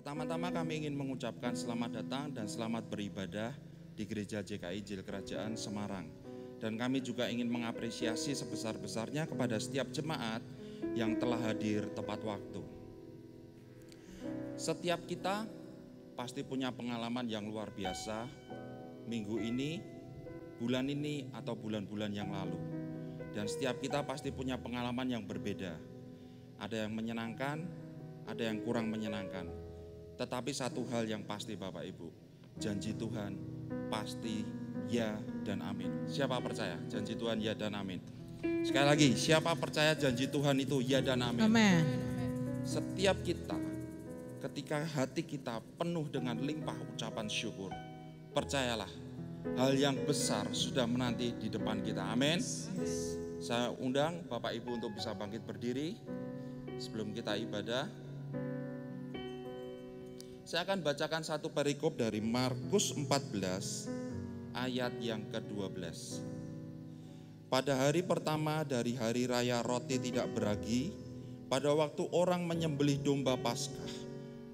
Pertama-tama kami ingin mengucapkan selamat datang dan selamat beribadah di Gereja JKI Injil Kerajaan Semarang. Dan kami juga ingin mengapresiasi sebesar-besarnya kepada setiap jemaat yang telah hadir tepat waktu. Setiap kita pasti punya pengalaman yang luar biasa minggu ini, bulan ini, atau bulan-bulan yang lalu. Dan setiap kita pasti punya pengalaman yang berbeda. Ada yang menyenangkan, ada yang kurang menyenangkan. Tetapi satu hal yang pasti Bapak Ibu, janji Tuhan pasti ya dan amin. Siapa percaya janji Tuhan ya dan amin? Sekali lagi, siapa percaya janji Tuhan itu ya dan amin? Amin. Setiap kita, ketika hati kita penuh dengan limpah ucapan syukur, percayalah hal yang besar sudah menanti di depan kita. Amin. Saya undang Bapak Ibu untuk bisa bangkit berdiri sebelum kita ibadah. Saya akan bacakan satu perikop dari Markus 14 ayat yang ke-12. Pada hari pertama dari hari raya roti tidak beragi, pada waktu orang menyembelih domba Paskah,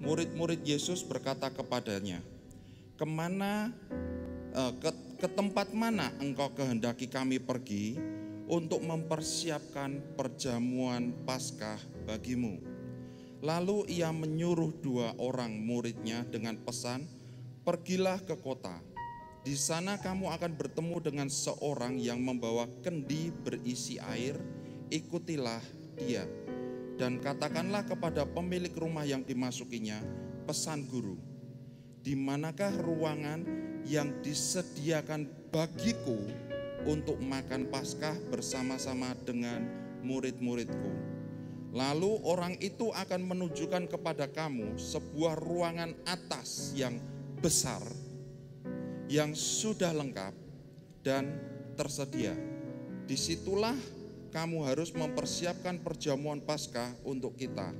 murid-murid Yesus berkata kepadanya, ke tempat mana engkau kehendaki kami pergi untuk mempersiapkan perjamuan Paskah bagimu? Lalu ia menyuruh 2 orang muridnya dengan pesan, pergilah ke kota. Di sana kamu akan bertemu dengan seorang yang membawa kendi berisi air, ikutilah dia. Dan katakanlah kepada pemilik rumah yang dimasukinya, pesan guru, di manakah ruangan yang disediakan bagiku untuk makan Paskah bersama-sama dengan murid-muridku? Lalu orang itu akan menunjukkan kepada kamu sebuah ruangan atas yang besar, yang sudah lengkap dan tersedia. Disitulah kamu harus mempersiapkan perjamuan Paskah untuk kita.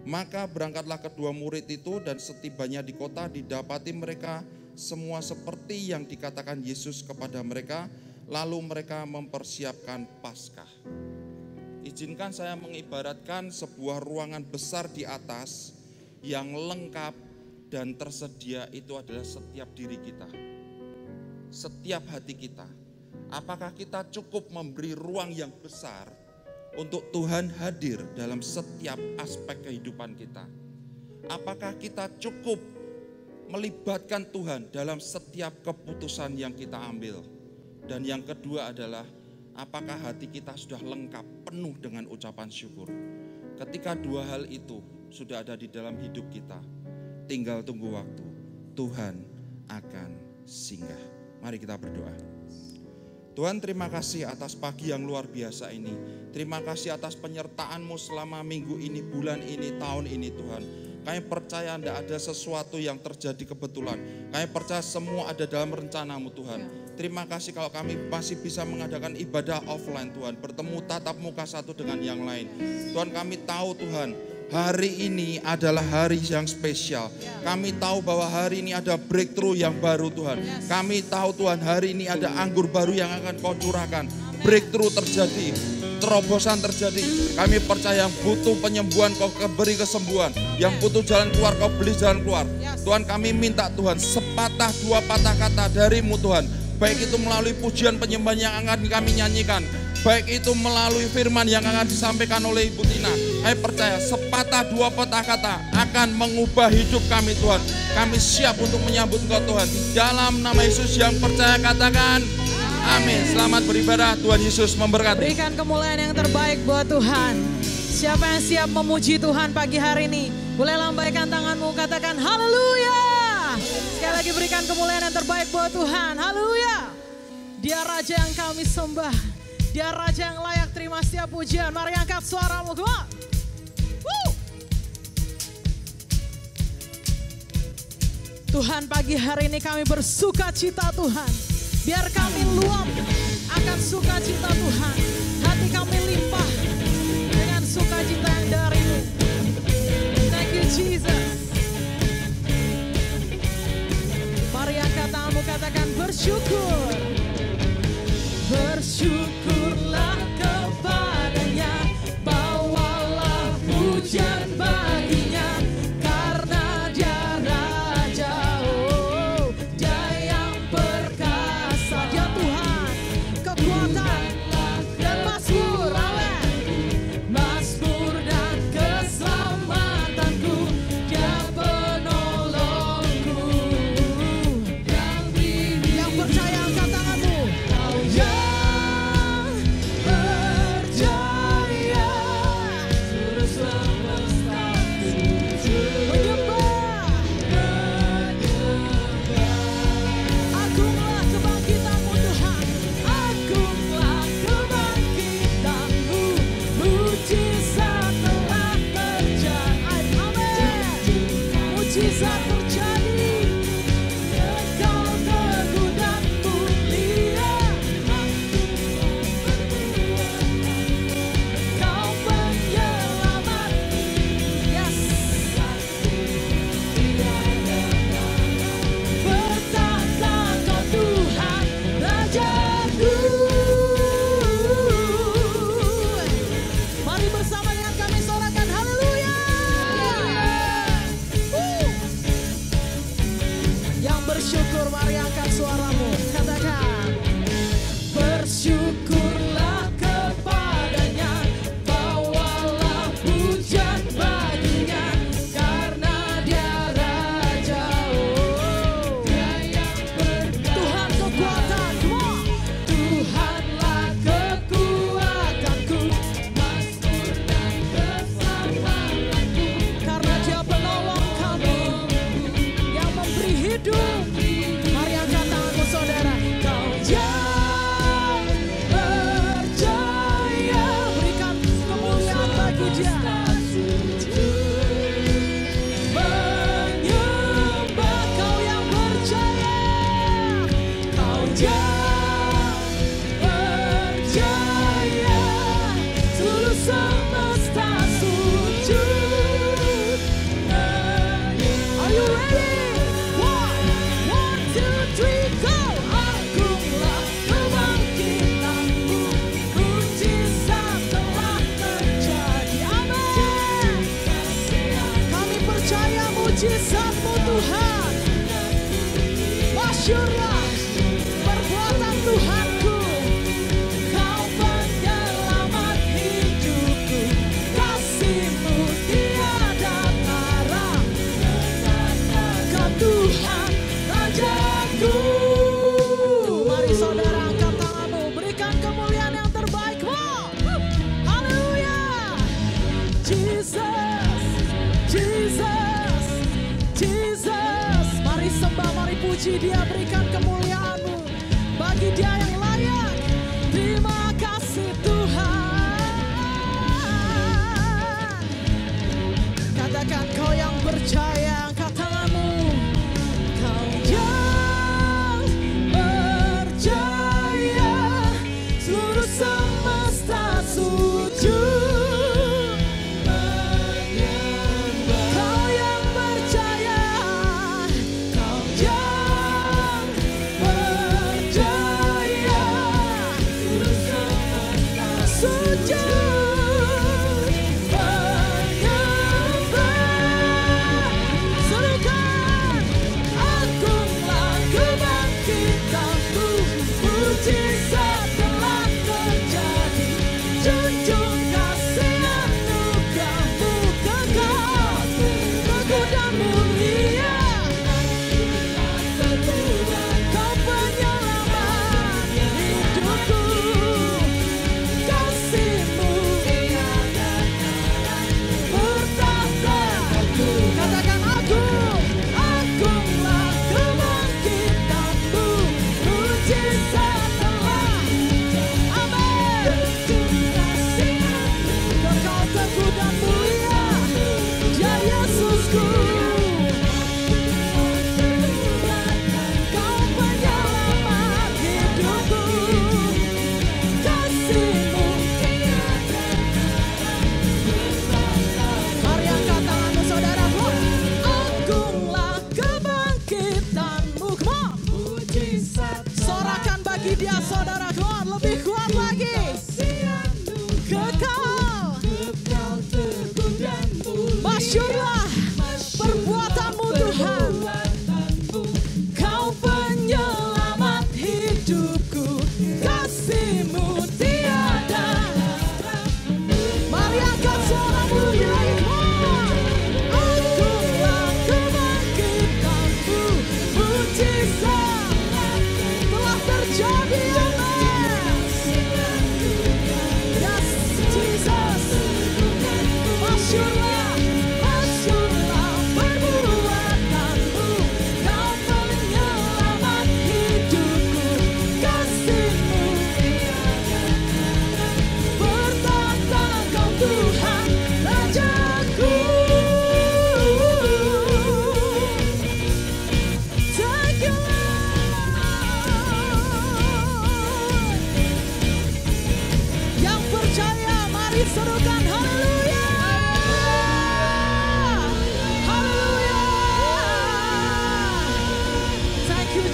Maka berangkatlah kedua murid itu, dan setibanya di kota didapati mereka semua seperti yang dikatakan Yesus kepada mereka. Lalu mereka mempersiapkan Paskah. Izinkan saya mengibaratkan sebuah ruangan besar di atas yang lengkap dan tersedia. Itu adalah setiap diri kita, setiap hati kita. Apakah kita cukup memberi ruang yang besar untuk Tuhan hadir dalam setiap aspek kehidupan kita? Apakah kita cukup melibatkan Tuhan dalam setiap keputusan yang kita ambil? Dan yang kedua adalah, apakah hati kita sudah lengkap, penuh dengan ucapan syukur? Ketika dua hal itu sudah ada di dalam hidup kita, tinggal tunggu waktu, Tuhan akan singgah. Mari kita berdoa. Tuhan, terima kasih atas pagi yang luar biasa ini. Terima kasih atas penyertaan-Mu selama minggu ini, bulan ini, tahun ini Tuhan. Kami percaya tidak ada sesuatu yang terjadi kebetulan. Kami percaya semua ada dalam rencana-Mu Tuhan. Terima kasih kalau kami masih bisa mengadakan ibadah offline Tuhan, bertemu tatap muka satu dengan yang lain. Tuhan, kami tahu Tuhan, hari ini adalah hari yang spesial. Kami tahu bahwa hari ini ada breakthrough yang baru Tuhan. Kami tahu Tuhan, hari ini ada anggur baru yang akan Kau curahkan. Breakthrough terjadi, terobosan terjadi. Kami percaya yang butuh penyembuhan Kau beri kesembuhan, yang butuh jalan keluar Kau beri jalan keluar. Tuhan, kami minta Tuhan, sepatah dua patah kata dari-Mu Tuhan, baik itu melalui pujian penyembahan yang akan kami nyanyikan, baik itu melalui firman yang akan disampaikan oleh Ibu Tina. Saya percaya sepatah dua patah kata akan mengubah hidup kami Tuhan. Kami siap untuk menyambut Engkau Tuhan. Dalam nama Yesus yang percaya katakan amin. Selamat beribadah, Tuhan Yesus memberkati. Berikan kemuliaan yang terbaik buat Tuhan. Siapa yang siap memuji Tuhan pagi hari ini? Boleh lambaikan tanganmu, katakan haleluya. Sekali lagi berikan kemuliaan yang terbaik buat Tuhan. Haleluya. Dia Raja yang kami sembah. Dia Raja yang layak terima setiap pujian. Mari angkat suaramu, come on. Tuhan, pagi hari ini kami bersuka cita Tuhan. Biar kami luap akan sukacita Tuhan. Hati kami limpah dengan sukacita yang dari-Mu. Thank you Jesus. Mari angkat tanganmu, katakan bersyukur. Bersyukurlah kepadanya, bawalah pujian baginya, karena Dia mujizat terjadi. Engkau teguh dan mulia, Kau penyelamat. Yes. Bertata Kau Tuhan Rajaku. Mari bersama dengan kami sorakan haleluya. Yang bersyukur mari angkat suaramu, katakan bersyukurlah kepadanya, bawalah pujian baginya, karena dia Raja. Dia yang Tuhan kekuatan, come on. Tuhanlah kekuatanku, Mazmur dan keselamatanku, karena dia penolong kami yang memberi hidup. Mari angkat tanganmu saudara. Kau yang berjaya, berikan kemuliaan bagi dia. Menyembah Kau yang berjaya, Kau yang berjaya, seluruh semesta sujud. Are you ready? One, two, three, go! Agunglah kebangkitanmu, mujizat telah terjadi. Amin. Kami percaya mujizat-Mu Tuhan. Masyurlah perbuatan Tuhanku. Kau penyelamat hidupku, kasih-Mu tiada tara. Kau Tuhan Rajaku. Mari saudara angkat tanganmu, berikan kemuliaan yang terbaik. Wow. Haleluya. Jesus, Jesus, Jesus. Mari sembah, mari puji Dia, berikan kemuliaan-Mu bagi Dia yang layak. Terima kasih Tuhan. Katakan Kau yang percaya, angkat tanganmu. Kau yang percaya, seluruh semesta sujud menyembah. Kau yang percaya, Kau yang percaya,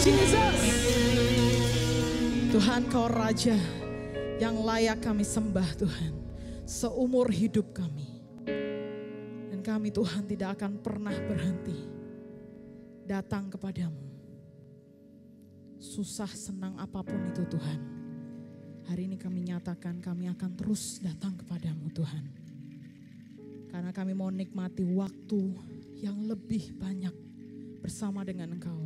Jesus. Tuhan, Kau Raja yang layak kami sembah Tuhan seumur hidup kami. Dan kami Tuhan tidak akan pernah berhenti datang kepadamu. Susah senang apapun itu Tuhan, hari ini kami nyatakan kami akan terus datang kepadamu Tuhan. Karena kami mau nikmati waktu yang lebih banyak bersama dengan Engkau.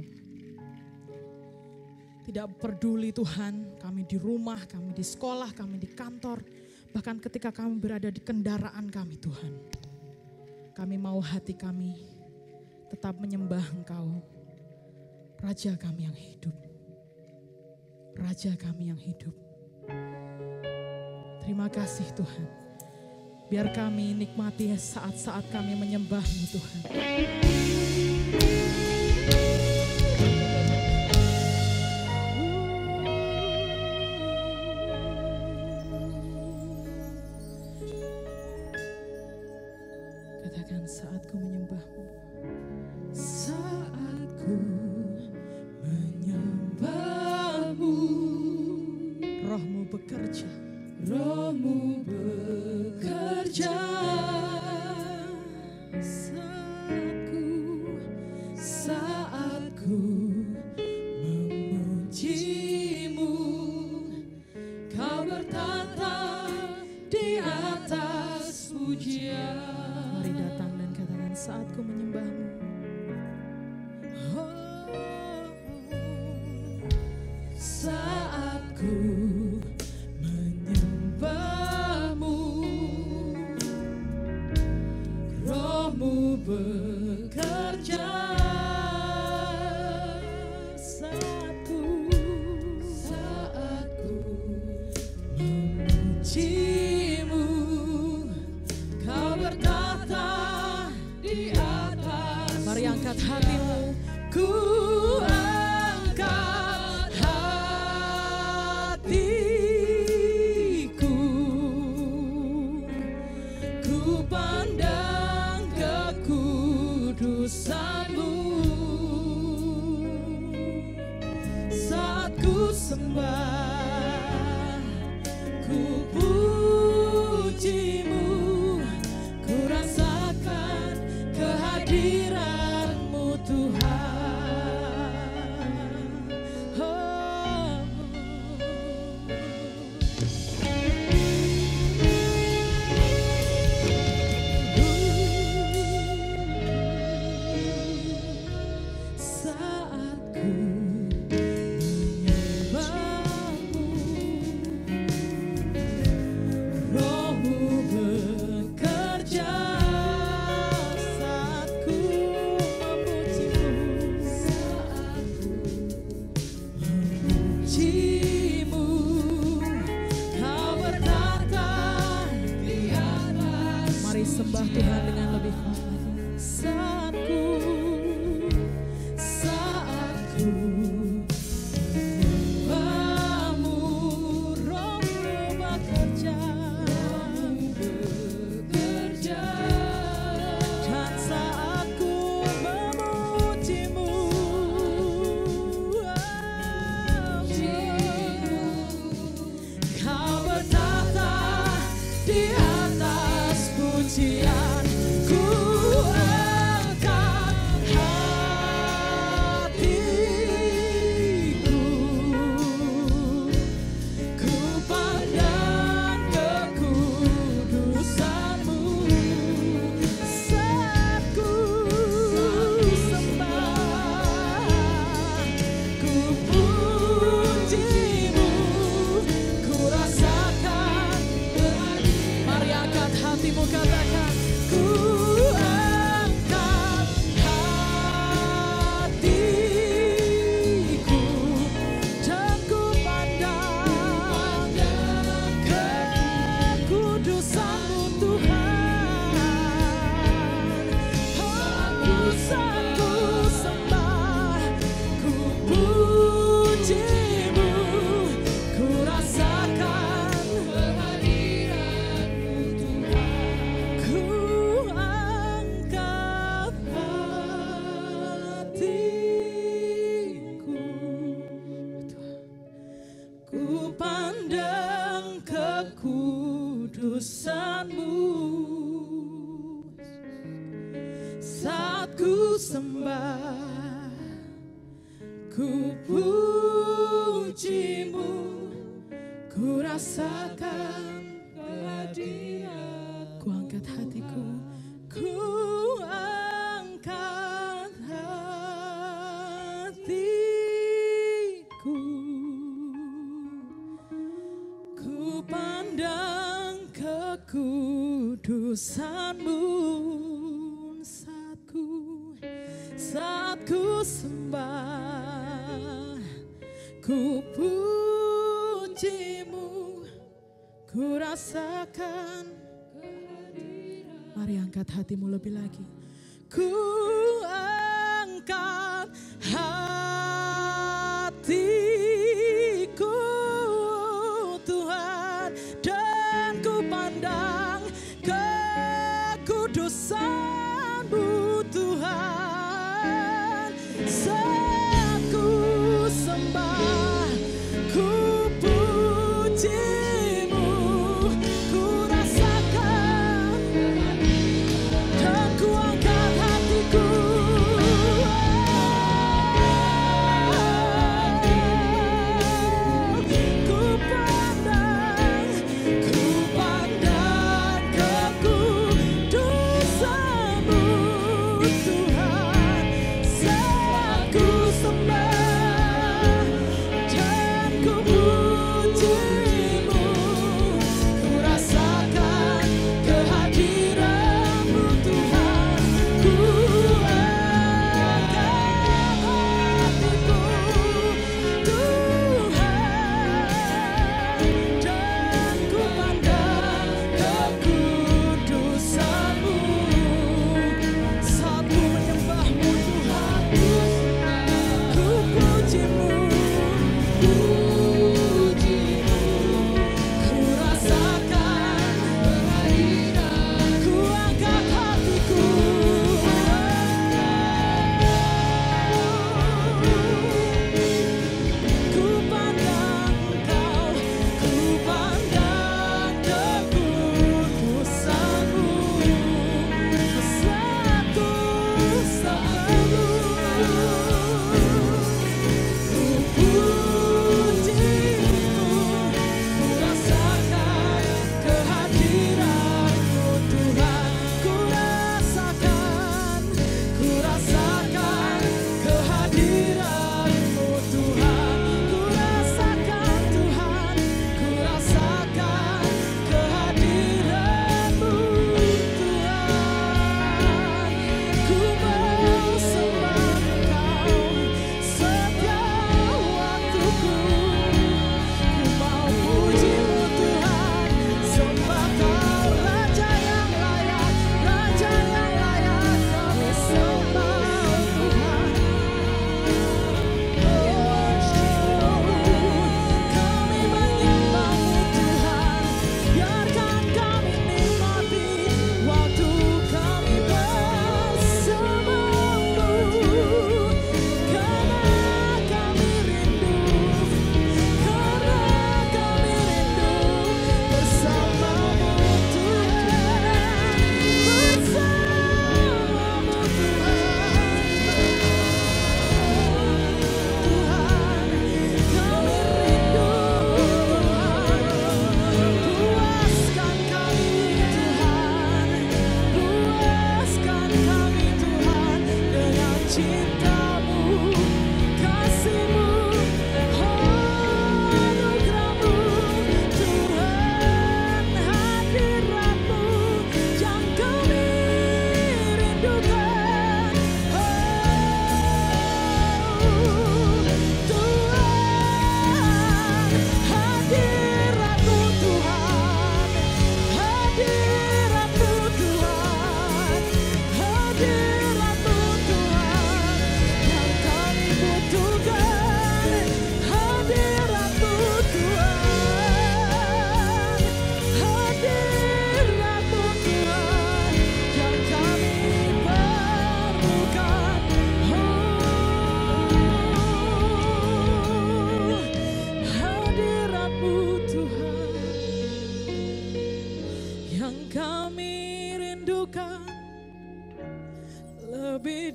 Tidak peduli Tuhan, kami di rumah, kami di sekolah, kami di kantor, bahkan ketika kami berada di kendaraan kami Tuhan. Kami mau hati kami tetap menyembah Engkau, Raja kami yang hidup. Raja kami yang hidup. Terima kasih Tuhan. Biar kami nikmati saat-saat kami menyembah-Mu Tuhan. Katakan saat ku menyembah-Mu. Saat ku menyembah-Mu. Roh-Mu bekerja. Roh-Mu bekerja. Saat ku memuji-Mu. Kau bertata di atas pujian. Mari datang dan katakan saat ku menyembah-Mu. Saat ku menyembah-Mu, Roh-Mu bekerja. Saat ku memuji-Mu, Kau bertata di atas. Mari angkat hatimu. Ku angkat hatiku, ku pandang kekudusan-Mu. Saat ku sembah, ku puji-Mu, ku rasakan kehadiran-Mu Tuhan. Saat ku menyembah-Mu, kekudusanmu. Saat ku sembah, ku pujimu, ku rasakan kehadiran. Ku angkat hatiku, ku angkat hatiku, ku pandang kekudusanmu. Saat ku sembah, ku pujimu, ku rasakan kehadiran. Mari angkat hatimu lebih lagi. Ku angkat hatiku Tuhan, dan ku pandang kekudusanmu Tuhan. Saat ku sembah, ku pujimu, ku rasakan, dan ku angkat hatiku,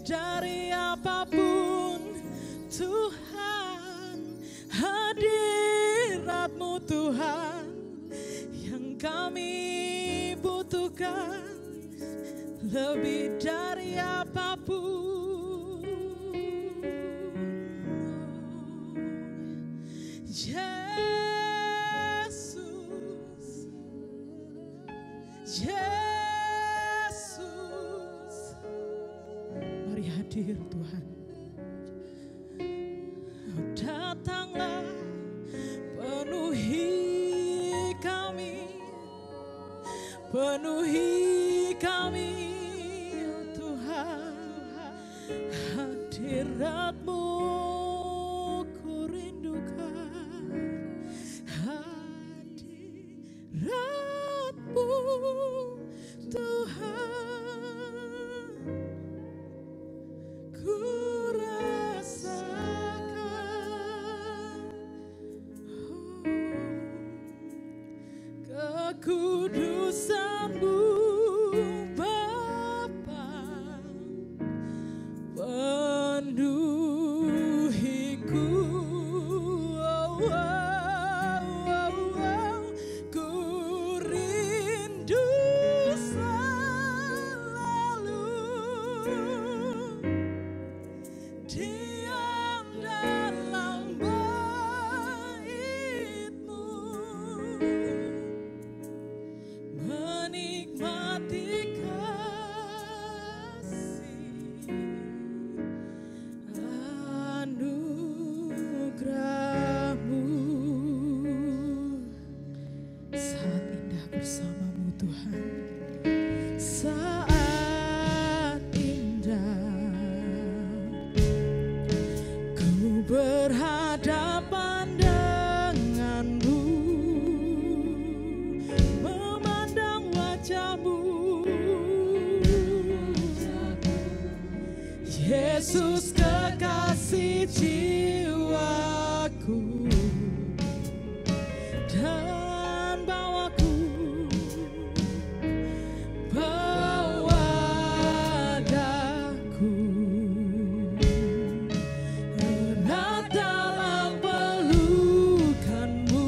dari apapun Tuhan, hadirat-Mu Tuhan yang kami butuhkan lebih dari apapun. Yesus, Yesus, mari hadir Tuhan. Datanglah, penuhi kami, penuhi kami Tuhan. Hadirat-Mu ku rindukan, hadirat-Mu Tuhan ku rasakan. Kekudusan-Mu Bapa penuhiku, ku rindu selalu diam dalam bait-Mu, menikmati kasih anugerah-Mu. Saat indah bersama-Mu Tuhan, saat indah ku berhadapan dengan-Mu, memandang wajah-Mu. Yesus kekasih jiwaku dan bawaku, bawa daku erat dalam pelukan-Mu,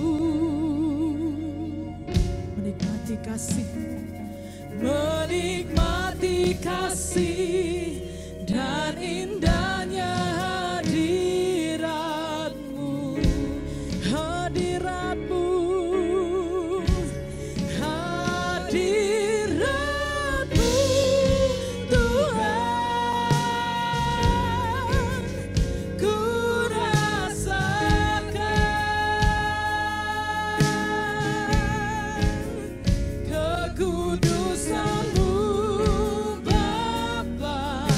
menikmati kasih-Mu, menikmati kasih dan indahnya hadirat-Mu, hadirat-Mu, hadirat-Mu Tuhan ku rasakan. Kekudusan-Mu Bapa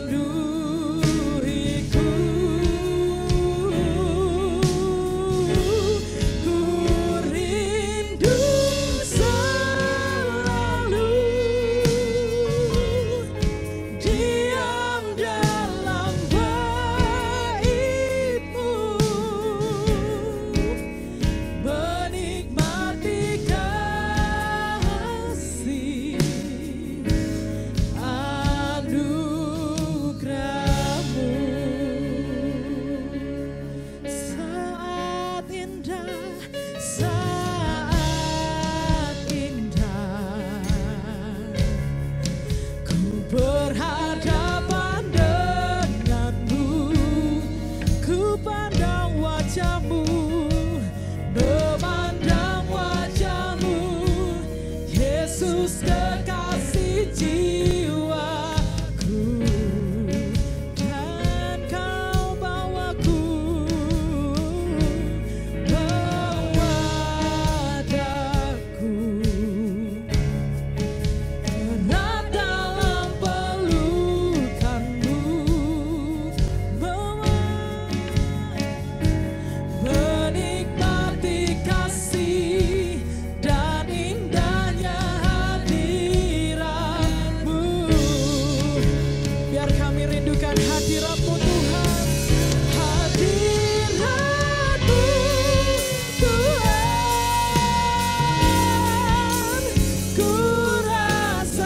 penuhiku, ku rindu selalu diam dalam bait-Mu, menikmati kasih anugerah-Mu. Saat indah, saat indah ku berhadapan dengan-Mu, ku pandang wajah-Mu, memandang wajah-Mu. Yesus kekasih jiwaku dan Kau bawaku, bawa daku erat dalam pelukan-Mu, menikmati kasih dan indahnya hadirat-Mu. Biar kami rindukan hadirat-Mu Tuhan, hadirat-Mu Tuhan ku rasakan.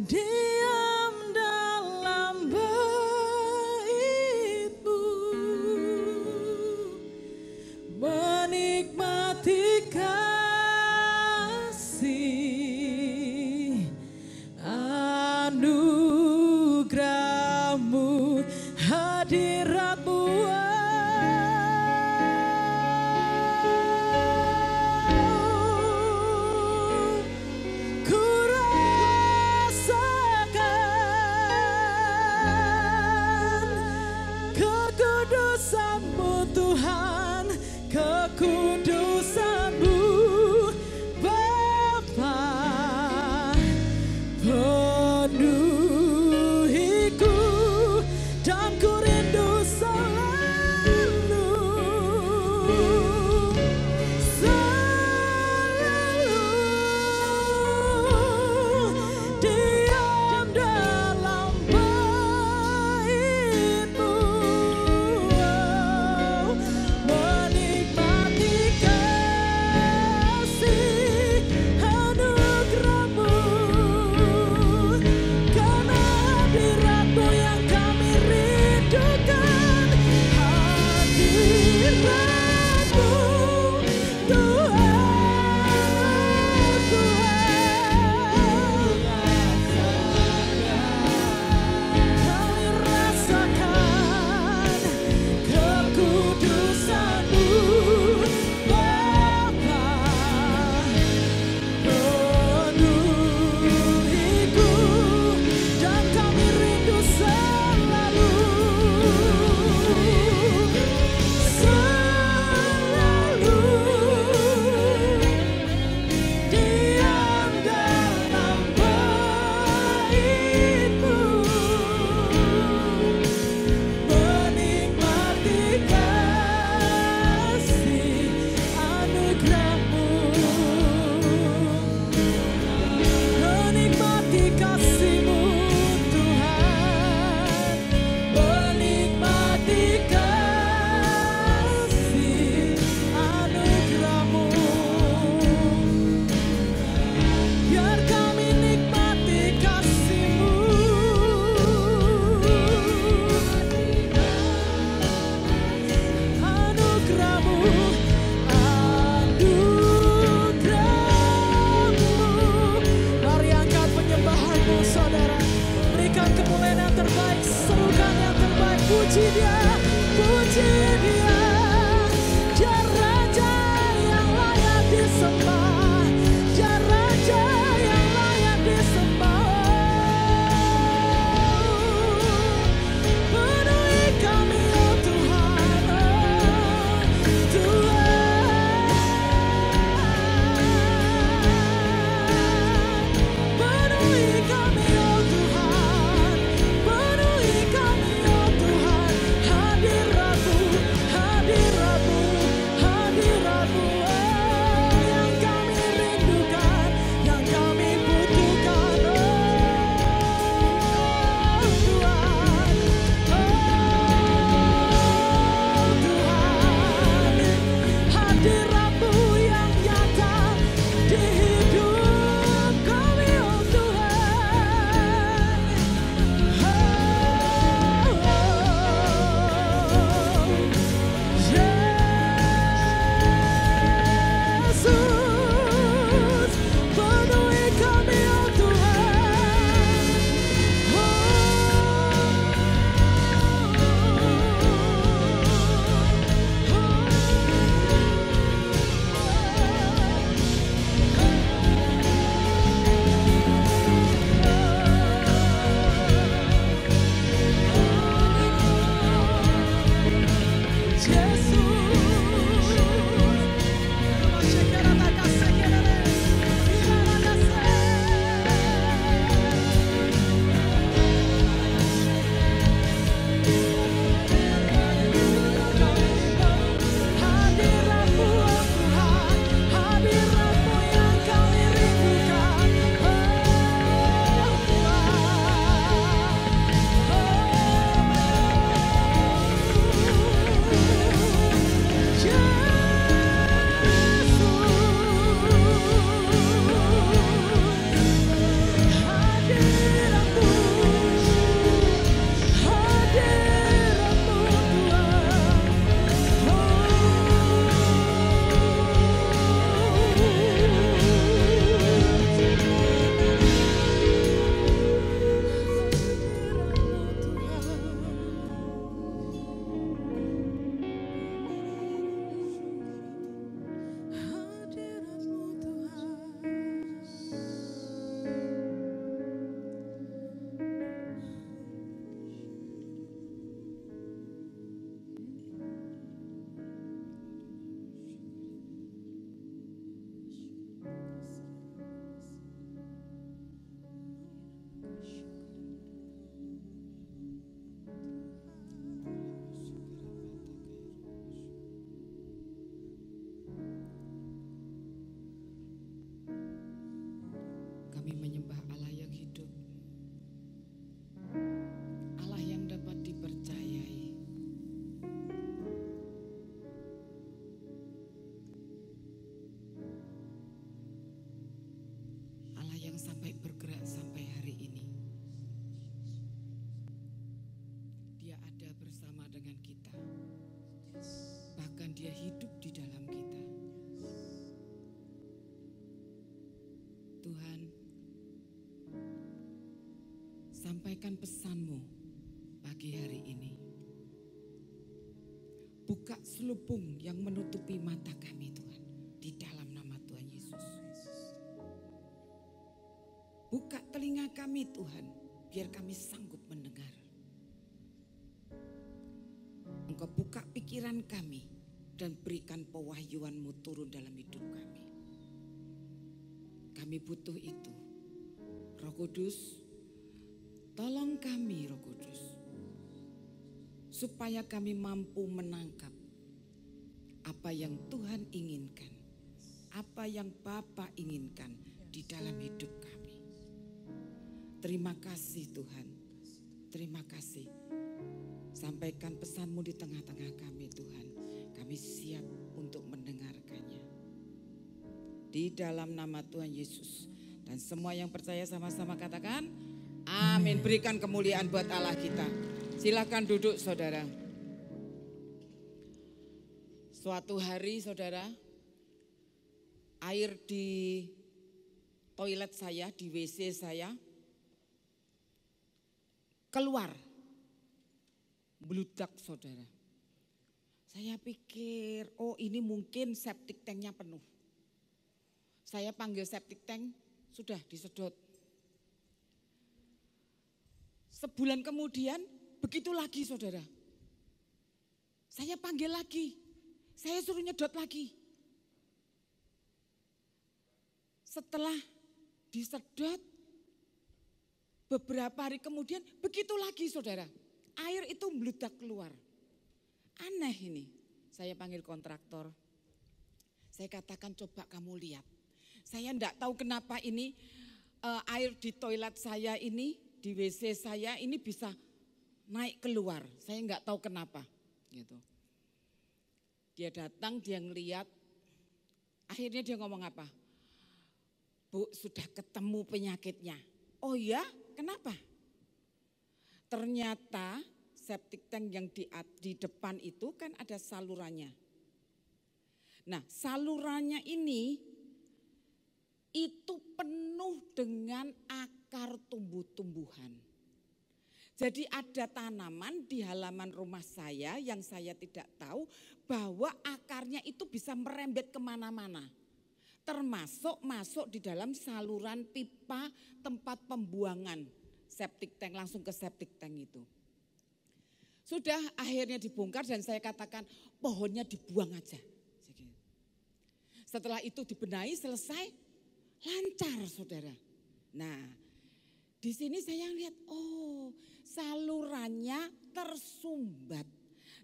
diam dalam bait-Mu, menikmati kasih anugerah-Mu, hadirat-Mu. Kekudusan-Mu Tuhan, kekudusan-Mu Bapa, penuhiku dan ku rindu selalu, diam dalam bait-Mu, menikmati kasih anugerah-Mu, karena hadirat-Mu yang kami rindukan, hadirat-Mu kami rasakan kekudusan-Mu Bapa, penuhiku dan kami rindu selalu, diam dalam bait-Mu, menikmati kasih anugerah-Mu, menikmati kasih-Mu Tuhan, menikmati kasih anugerah-Mu. Biar kami nikmati kasih-Mu, anugerah-Mu, anugerah-Mu. Mari angkat penyembahan-Mu saudara, berikan kemuliaan yang terbaik, serukan yang terbaik, puji Dia, puji Dia. Dia Raja yang layak disembah, Dia Raja yang layak disembah. Penuhi kami oh Tuhan, penuhi kami oh Tuhan, penuhi kami oh Tuhan, hadirat-Mu, sampai bergerak sampai hari ini. Dia ada bersama dengan kita. Bahkan dia hidup di dalam kita. Tuhan, sampaikan pesan-Mu pagi hari ini. Buka selubung yang menutupi mata kami Tuhan, di dalam nama Tuhan Yesus. Buka telinga kami Tuhan, biar kami sanggup mendengar. Engkau buka pikiran kami dan berikan pewahyuan-Mu turun dalam hidup kami. Kami butuh itu. Roh Kudus, tolong kami Roh Kudus, supaya kami mampu menangkap apa yang Tuhan inginkan, apa yang Bapa inginkan di dalam hidup kami. Terima kasih Tuhan, terima kasih. Sampaikan pesan-Mu di tengah-tengah kami Tuhan. Kami siap untuk mendengarkannya. Di dalam nama Tuhan Yesus. Dan semua yang percaya sama-sama katakan amin. Berikan kemuliaan buat Allah kita. Silakan duduk saudara. Suatu hari saudara, air di toilet saya, di WC saya keluar, bludak saudara. Saya pikir, oh ini mungkin septic tanknya penuh. Saya panggil septic tank, sudah disedot. Sebulan kemudian begitu lagi saudara. Saya panggil lagi, saya suruh nyedot lagi. Setelah disedot, beberapa hari kemudian begitu lagi saudara. Air itu meludak keluar. Aneh ini. Saya panggil kontraktor. Saya katakan coba kamu lihat. Saya enggak tahu kenapa ini air di toilet saya ini, di WC saya ini bisa naik keluar. Saya enggak tahu kenapa. Gitu. Dia datang, dia ngeliat. Akhirnya dia ngomong apa? Bu, sudah ketemu penyakitnya. Oh ya, kenapa? Ternyata septic tank yang di depan itu kan ada salurannya. Nah, salurannya ini itu penuh dengan akar tumbuh-tumbuhan. Jadi ada tanaman di halaman rumah saya yang saya tidak tahu bahwa akarnya itu bisa merembet kemana-mana. Termasuk masuk di dalam saluran pipa tempat pembuangan septic tank, langsung ke septic tank itu. Sudah akhirnya dibongkar dan saya katakan pohonnya dibuang aja. Setelah itu dibenahi selesai, lancar saudara. Nah di sini saya lihat, oh salurannya tersumbat.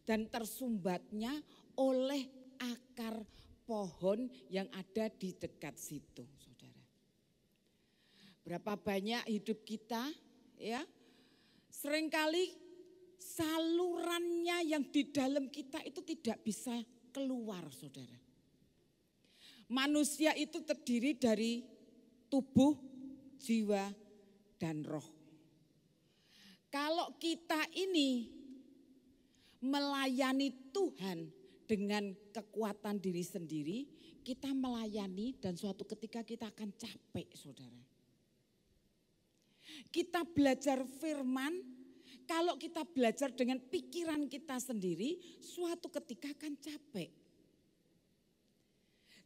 Dan tersumbatnya oleh akar pohon yang ada di dekat situ saudara. Berapa banyak hidup kita ya, seringkali salurannya yang di dalam kita itu tidak bisa keluar saudara. Manusia itu terdiri dari tubuh, jiwa, dan roh. Kalau kita ini melayani Tuhan dengan kekuatan diri sendiri, kita melayani dan suatu ketika kita akan capek saudara. Kita belajar firman, kalau kita belajar dengan pikiran kita sendiri, suatu ketika akan capek.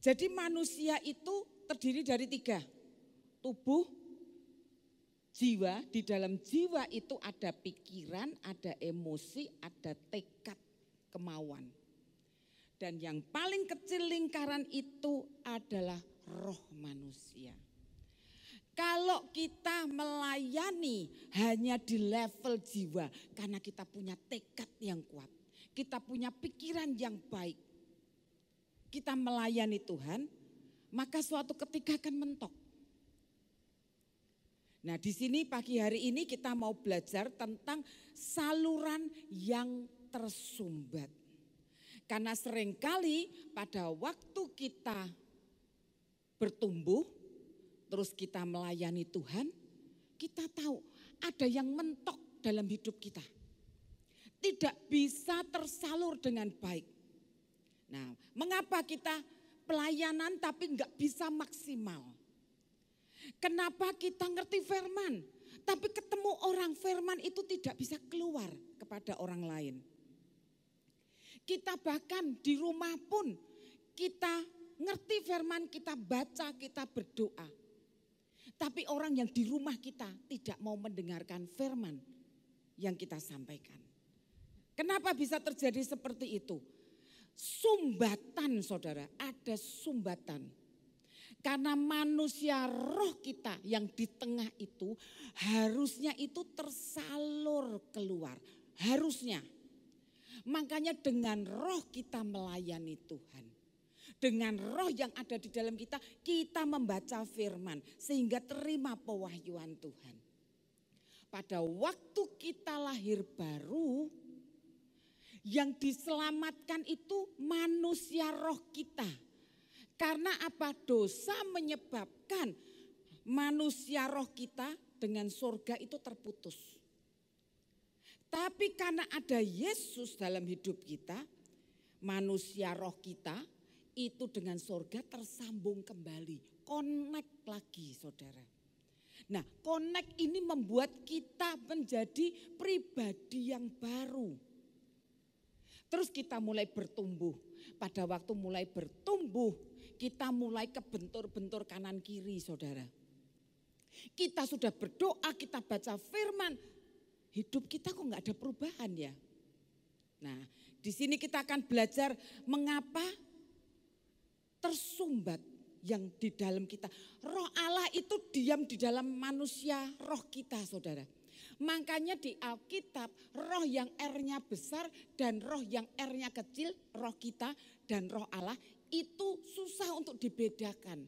Jadi manusia itu terdiri dari 3, tubuh, jiwa. Di dalam jiwa itu ada pikiran, ada emosi, ada tekad, kemauan. Dan yang paling kecil lingkaran itu adalah roh manusia. Kalau kita melayani hanya di level jiwa, karena kita punya tekad yang kuat, kita punya pikiran yang baik, kita melayani Tuhan, maka suatu ketika akan mentok. Nah di sini pagi hari ini kita mau belajar tentang saluran yang tersumbat. Karena seringkali pada waktu kita bertumbuh, terus kita melayani Tuhan, kita tahu ada yang mentok dalam hidup kita. Tidak bisa tersalur dengan baik. Nah, mengapa kita pelayanan tapi enggak bisa maksimal? Kenapa kita ngerti firman, tapi ketemu orang firman itu tidak bisa keluar kepada orang lain? Kita bahkan di rumah pun kita ngerti firman, kita baca, kita berdoa. Tapi orang yang di rumah kita tidak mau mendengarkan firman yang kita sampaikan. Kenapa bisa terjadi seperti itu? Sumbatan, saudara, ada sumbatan. Karena manusia roh kita yang di tengah itu harusnya itu tersalur keluar. Harusnya. Makanya dengan roh kita melayani Tuhan. Dengan roh yang ada di dalam kita, kita membaca firman sehingga terima pewahyuan Tuhan. Pada waktu kita lahir baru, yang diselamatkan itu manusia roh kita. Karena apa? Dosa menyebabkan manusia roh kita dengan surga itu terputus. Tapi karena ada Yesus dalam hidup kita, manusia roh kita itu dengan surga tersambung kembali. Connect lagi, saudara. Nah, connect ini membuat kita menjadi pribadi yang baru. Terus kita mulai bertumbuh. Pada waktu mulai bertumbuh, kita mulai kebentur-bentur kanan kiri, saudara. Kita sudah berdoa, kita baca firman. Hidup kita kok nggak ada perubahan ya? Nah, di sini kita akan belajar mengapa tersumbat yang di dalam kita. Roh Allah itu diam di dalam manusia roh kita, saudara. Makanya di Alkitab roh yang R-nya besar dan roh yang R-nya kecil, roh kita dan roh Allah itu susah untuk dibedakan.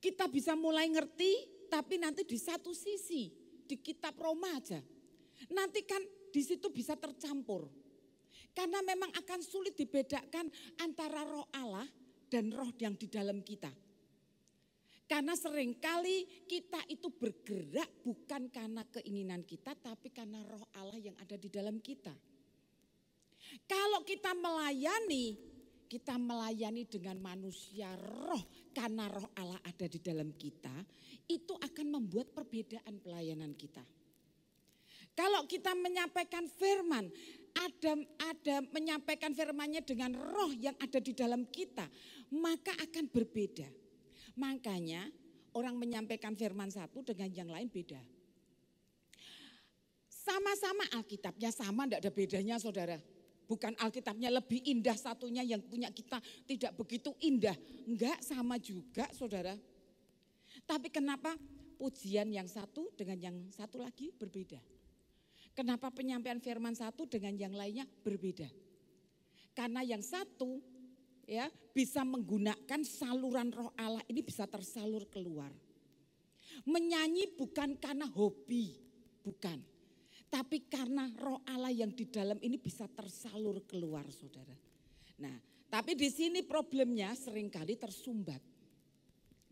Kita bisa mulai ngerti tapi nanti di satu sisi, di kitab Roma aja. Nanti kan di situ bisa tercampur. Karena memang akan sulit dibedakan antara roh Allah dan roh yang di dalam kita. Karena seringkali kita itu bergerak bukan karena keinginan kita, tapi karena roh Allah yang ada di dalam kita. Kalau kita melayani dengan manusia roh, karena roh Allah ada di dalam kita, itu akan membuat perbedaan pelayanan kita. Kalau kita menyampaikan firman, ada menyampaikan firmannya dengan roh yang ada di dalam kita, maka akan berbeda. Makanya orang menyampaikan firman satu dengan yang lain beda. Sama-sama Alkitabnya sama, tidak ada bedanya, saudara. Bukan Alkitabnya lebih indah satunya, yang punya kita tidak begitu indah. Enggak, sama juga, saudara. Tapi kenapa pujian yang satu dengan yang satu lagi berbeda? Kenapa penyampaian firman satu dengan yang lainnya berbeda? Karena yang satu ya bisa menggunakan saluran roh Allah ini bisa tersalur keluar. Menyanyi bukan karena hobi, bukan. Tapi karena roh Allah yang di dalam ini bisa tersalur keluar, saudara. Nah, tapi di sini problemnya seringkali tersumbat.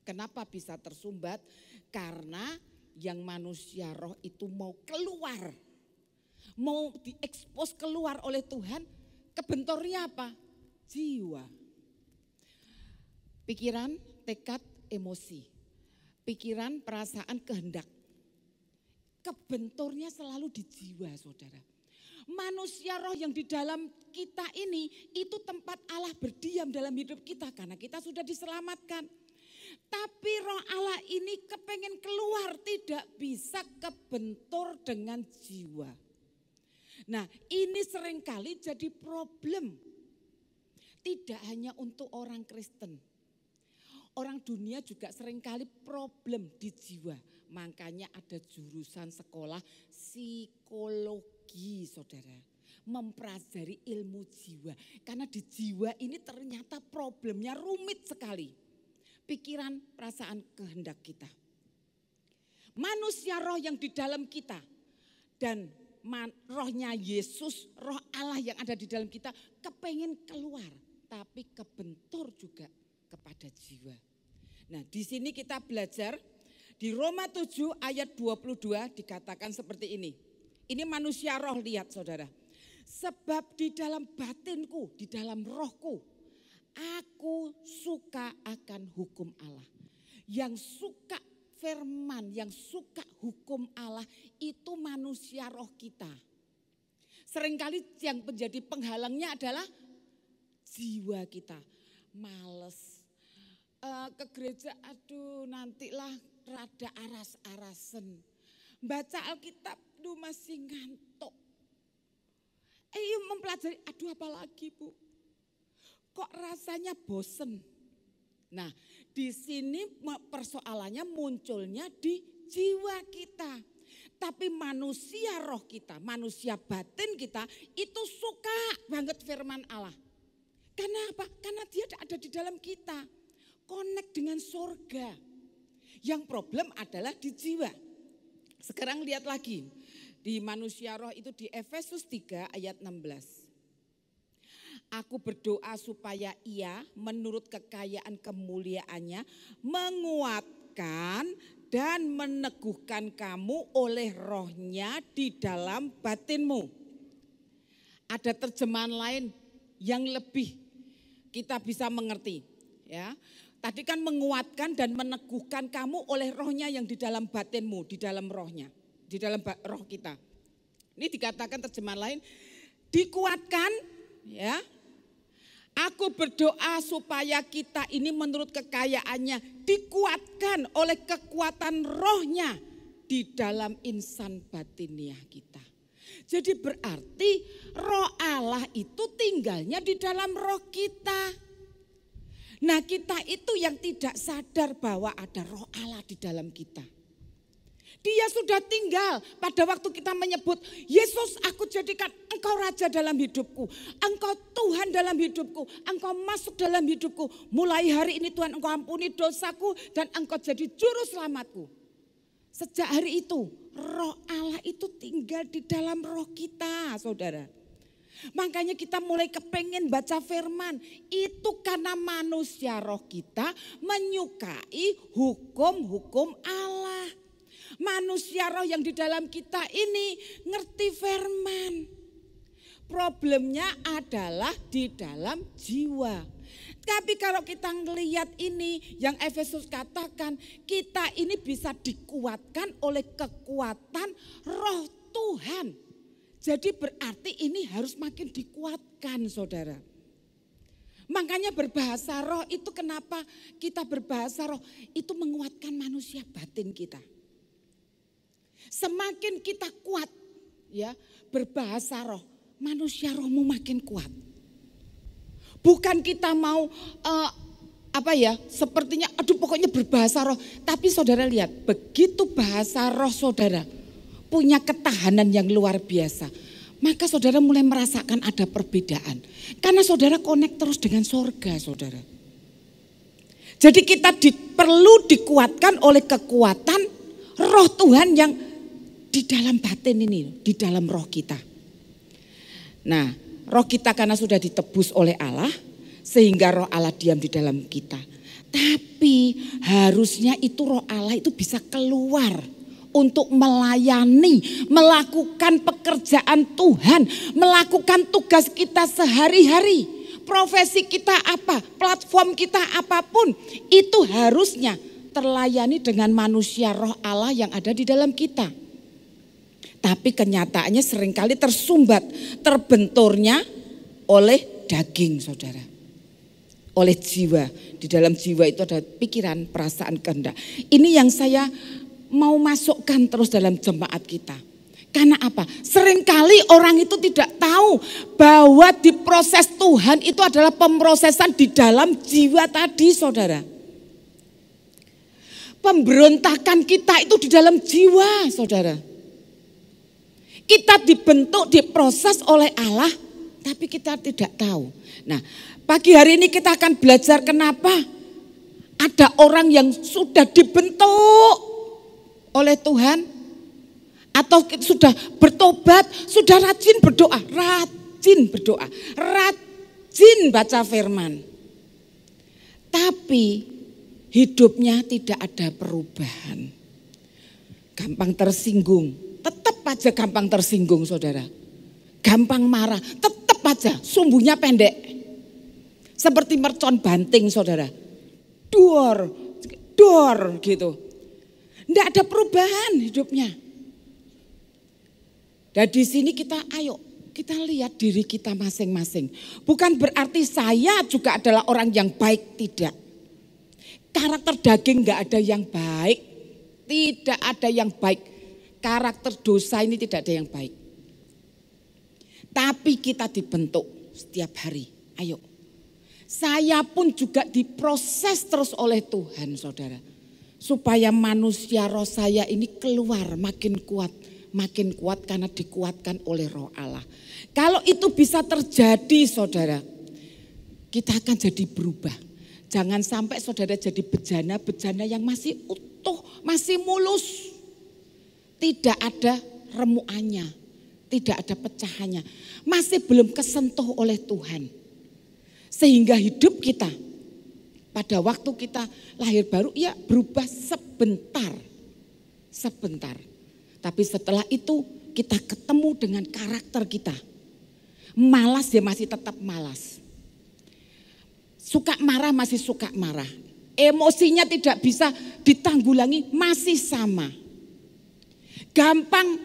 Kenapa bisa tersumbat? Karena yang manusia roh itu mau keluar. Mau diekspos keluar oleh Tuhan, kebentornya apa? Jiwa. Pikiran, tekad, emosi. Pikiran, perasaan, kehendak. Kebentornya selalu di jiwa, saudara. Manusia roh yang di dalam kita ini, itu tempat Allah berdiam dalam hidup kita. Karena kita sudah diselamatkan. Tapi roh Allah ini kepengen keluar, tidak bisa kebentor dengan jiwa. Nah, ini seringkali jadi problem. Tidak hanya untuk orang Kristen. Orang dunia juga seringkali problem di jiwa. Makanya ada jurusan sekolah psikologi, saudara. Mempelajari ilmu jiwa. Karena di jiwa ini ternyata problemnya rumit sekali. Pikiran, perasaan, kehendak kita. Manusia roh yang di dalam kita. Dan rohnya Yesus, roh Allah yang ada di dalam kita kepengen keluar. Tapi kebentur juga kepada jiwa. Nah, di sini kita belajar di Roma 7 ayat 22 dikatakan seperti ini. Ini manusia roh, lihat saudara. Sebab di dalam batinku, di dalam rohku, aku suka akan hukum Allah. Yang suka firman, yang suka hukum Allah itu manusia roh kita. Seringkali yang menjadi penghalangnya adalah jiwa kita. Males. Ke gereja, aduh nantilah rada aras-arasen. Baca Alkitab, aduh masih ngantuk. Mempelajari, aduh apalagi Bu. Kok rasanya bosen. Nah, di sini persoalannya munculnya di jiwa kita. Tapi manusia roh kita, manusia batin kita itu suka banget firman Allah. Karena apa? Karena dia ada di dalam kita. Connect dengan surga. Yang problem adalah di jiwa. Sekarang lihat lagi. Di manusia roh itu di Efesus 3 ayat 16. Aku berdoa supaya ia menurut kekayaan kemuliaannya menguatkan dan meneguhkan kamu oleh rohnya di dalam batinmu. Ada terjemahan lain yang lebih kita bisa mengerti. Ya, tadi kan menguatkan dan meneguhkan kamu oleh rohnya yang di dalam batinmu, di dalam rohnya, di dalam roh kita. Ini dikatakan terjemahan lain, dikuatkan ya. Aku berdoa supaya kita ini menurut kekayaannya dikuatkan oleh kekuatan rohnya di dalam insan batiniah kita. Jadi berarti roh Allah itu tinggalnya di dalam roh kita. Nah kita itu yang tidak sadar bahwa ada roh Allah di dalam kita. Dia sudah tinggal pada waktu kita menyebut, Yesus aku jadikan engkau raja dalam hidupku. Engkau Tuhan dalam hidupku. Engkau masuk dalam hidupku. Mulai hari ini Tuhan engkau ampuni dosaku dan engkau jadi juru selamatku. Sejak hari itu roh Allah itu tinggal di dalam roh kita saudara. Makanya kita mulai kepengen baca firman. Itu karena manusia roh kita menyukai hukum-hukum Allah. Manusia roh yang di dalam kita ini ngerti firman. Problemnya adalah di dalam jiwa. Tapi kalau kita ngelihat ini yang Efesus katakan, kita ini bisa dikuatkan oleh kekuatan roh Tuhan. Jadi berarti ini harus makin dikuatkan saudara. Makanya berbahasa roh itu kenapa kita berbahasa roh itu menguatkan manusia batin kita. Semakin kita kuat ya berbahasa roh, manusia rohmu makin kuat. Bukan kita mau sepertinya aduh pokoknya berbahasa roh. Tapi saudara lihat, begitu bahasa roh saudara punya ketahanan yang luar biasa. Maka saudara mulai merasakan ada perbedaan. Karena saudara connect terus dengan sorga saudara. Jadi kita perlu dikuatkan oleh kekuatan roh Tuhan yang di dalam batin ini, di dalam roh kita. Nah, roh kita karena sudah ditebus oleh Allah, sehingga roh Allah diam di dalam kita. Tapi harusnya itu roh Allah itu bisa keluar untuk melayani, melakukan pekerjaan Tuhan, melakukan tugas kita sehari-hari. Profesi kita apa, platform kita apapun, itu harusnya terlayani dengan manusia roh Allah yang ada di dalam kita. Tapi kenyataannya seringkali tersumbat, terbenturnya oleh daging saudara. Oleh jiwa, di dalam jiwa itu ada pikiran, perasaan, kehendak. Ini yang saya mau masukkan terus dalam jemaat kita. Karena apa? Seringkali orang itu tidak tahu bahwa di proses Tuhan itu adalah pemrosesan di dalam jiwa tadi saudara. Pemberontakan kita itu di dalam jiwa saudara. Kita dibentuk, diproses oleh Allah, tapi kita tidak tahu. Nah, pagi hari ini kita akan belajar kenapa ada orang yang sudah dibentuk oleh Tuhan, atau sudah bertobat, sudah rajin berdoa, rajin baca firman. Tapi hidupnya tidak ada perubahan. Gampang tersinggung, tetap aja gampang tersinggung saudara. Gampang marah, tetap aja sumbunya pendek. Seperti mercon banting saudara. Dor gitu. Tidak ada perubahan hidupnya. Dan di sini kita lihat diri kita masing-masing. Bukan berarti saya juga adalah orang yang baik, tidak. Karakter daging gak ada yang baik. Tidak ada yang baik. Karakter dosa ini tidak ada yang baik. Tapi kita dibentuk setiap hari. Ayo. Saya pun juga diproses terus oleh Tuhan saudara. Supaya manusia roh saya ini keluar makin kuat. Makin kuat karena dikuatkan oleh roh Allah. Kalau itu bisa terjadi saudara, kita akan jadi berubah. Jangan sampai saudara jadi bejana-bejana yang masih utuh, masih mulus. Tidak ada remuannya, tidak ada pecahannya. Masih belum kesentuh oleh Tuhan. Sehingga hidup kita pada waktu kita lahir baru ya berubah sebentar. Tapi setelah itu kita ketemu dengan karakter kita. Malas dia masih tetap malas. Suka marah masih suka marah. Emosinya tidak bisa ditanggulangi masih sama. Gampang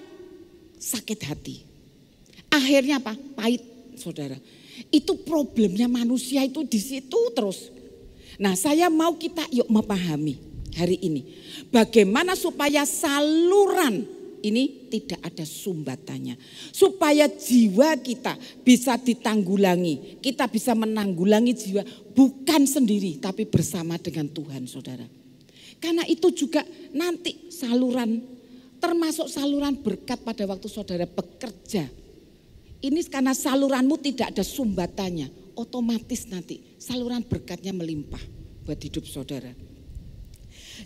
sakit hati. Akhirnya apa? Pahit saudara. Itu problemnya manusia itu di situ terus. Nah saya mau kita yuk memahami hari ini. Bagaimana supaya saluran ini tidak ada sumbatannya. Supaya jiwa kita bisa ditanggulangi. Kita bisa menanggulangi jiwa bukan sendiri tapi bersama dengan Tuhan saudara. Karena itu juga nanti saluran termasuk saluran berkat pada waktu saudara bekerja. Ini karena saluranmu tidak ada sumbatannya. Otomatis nanti saluran berkatnya melimpah buat hidup saudara.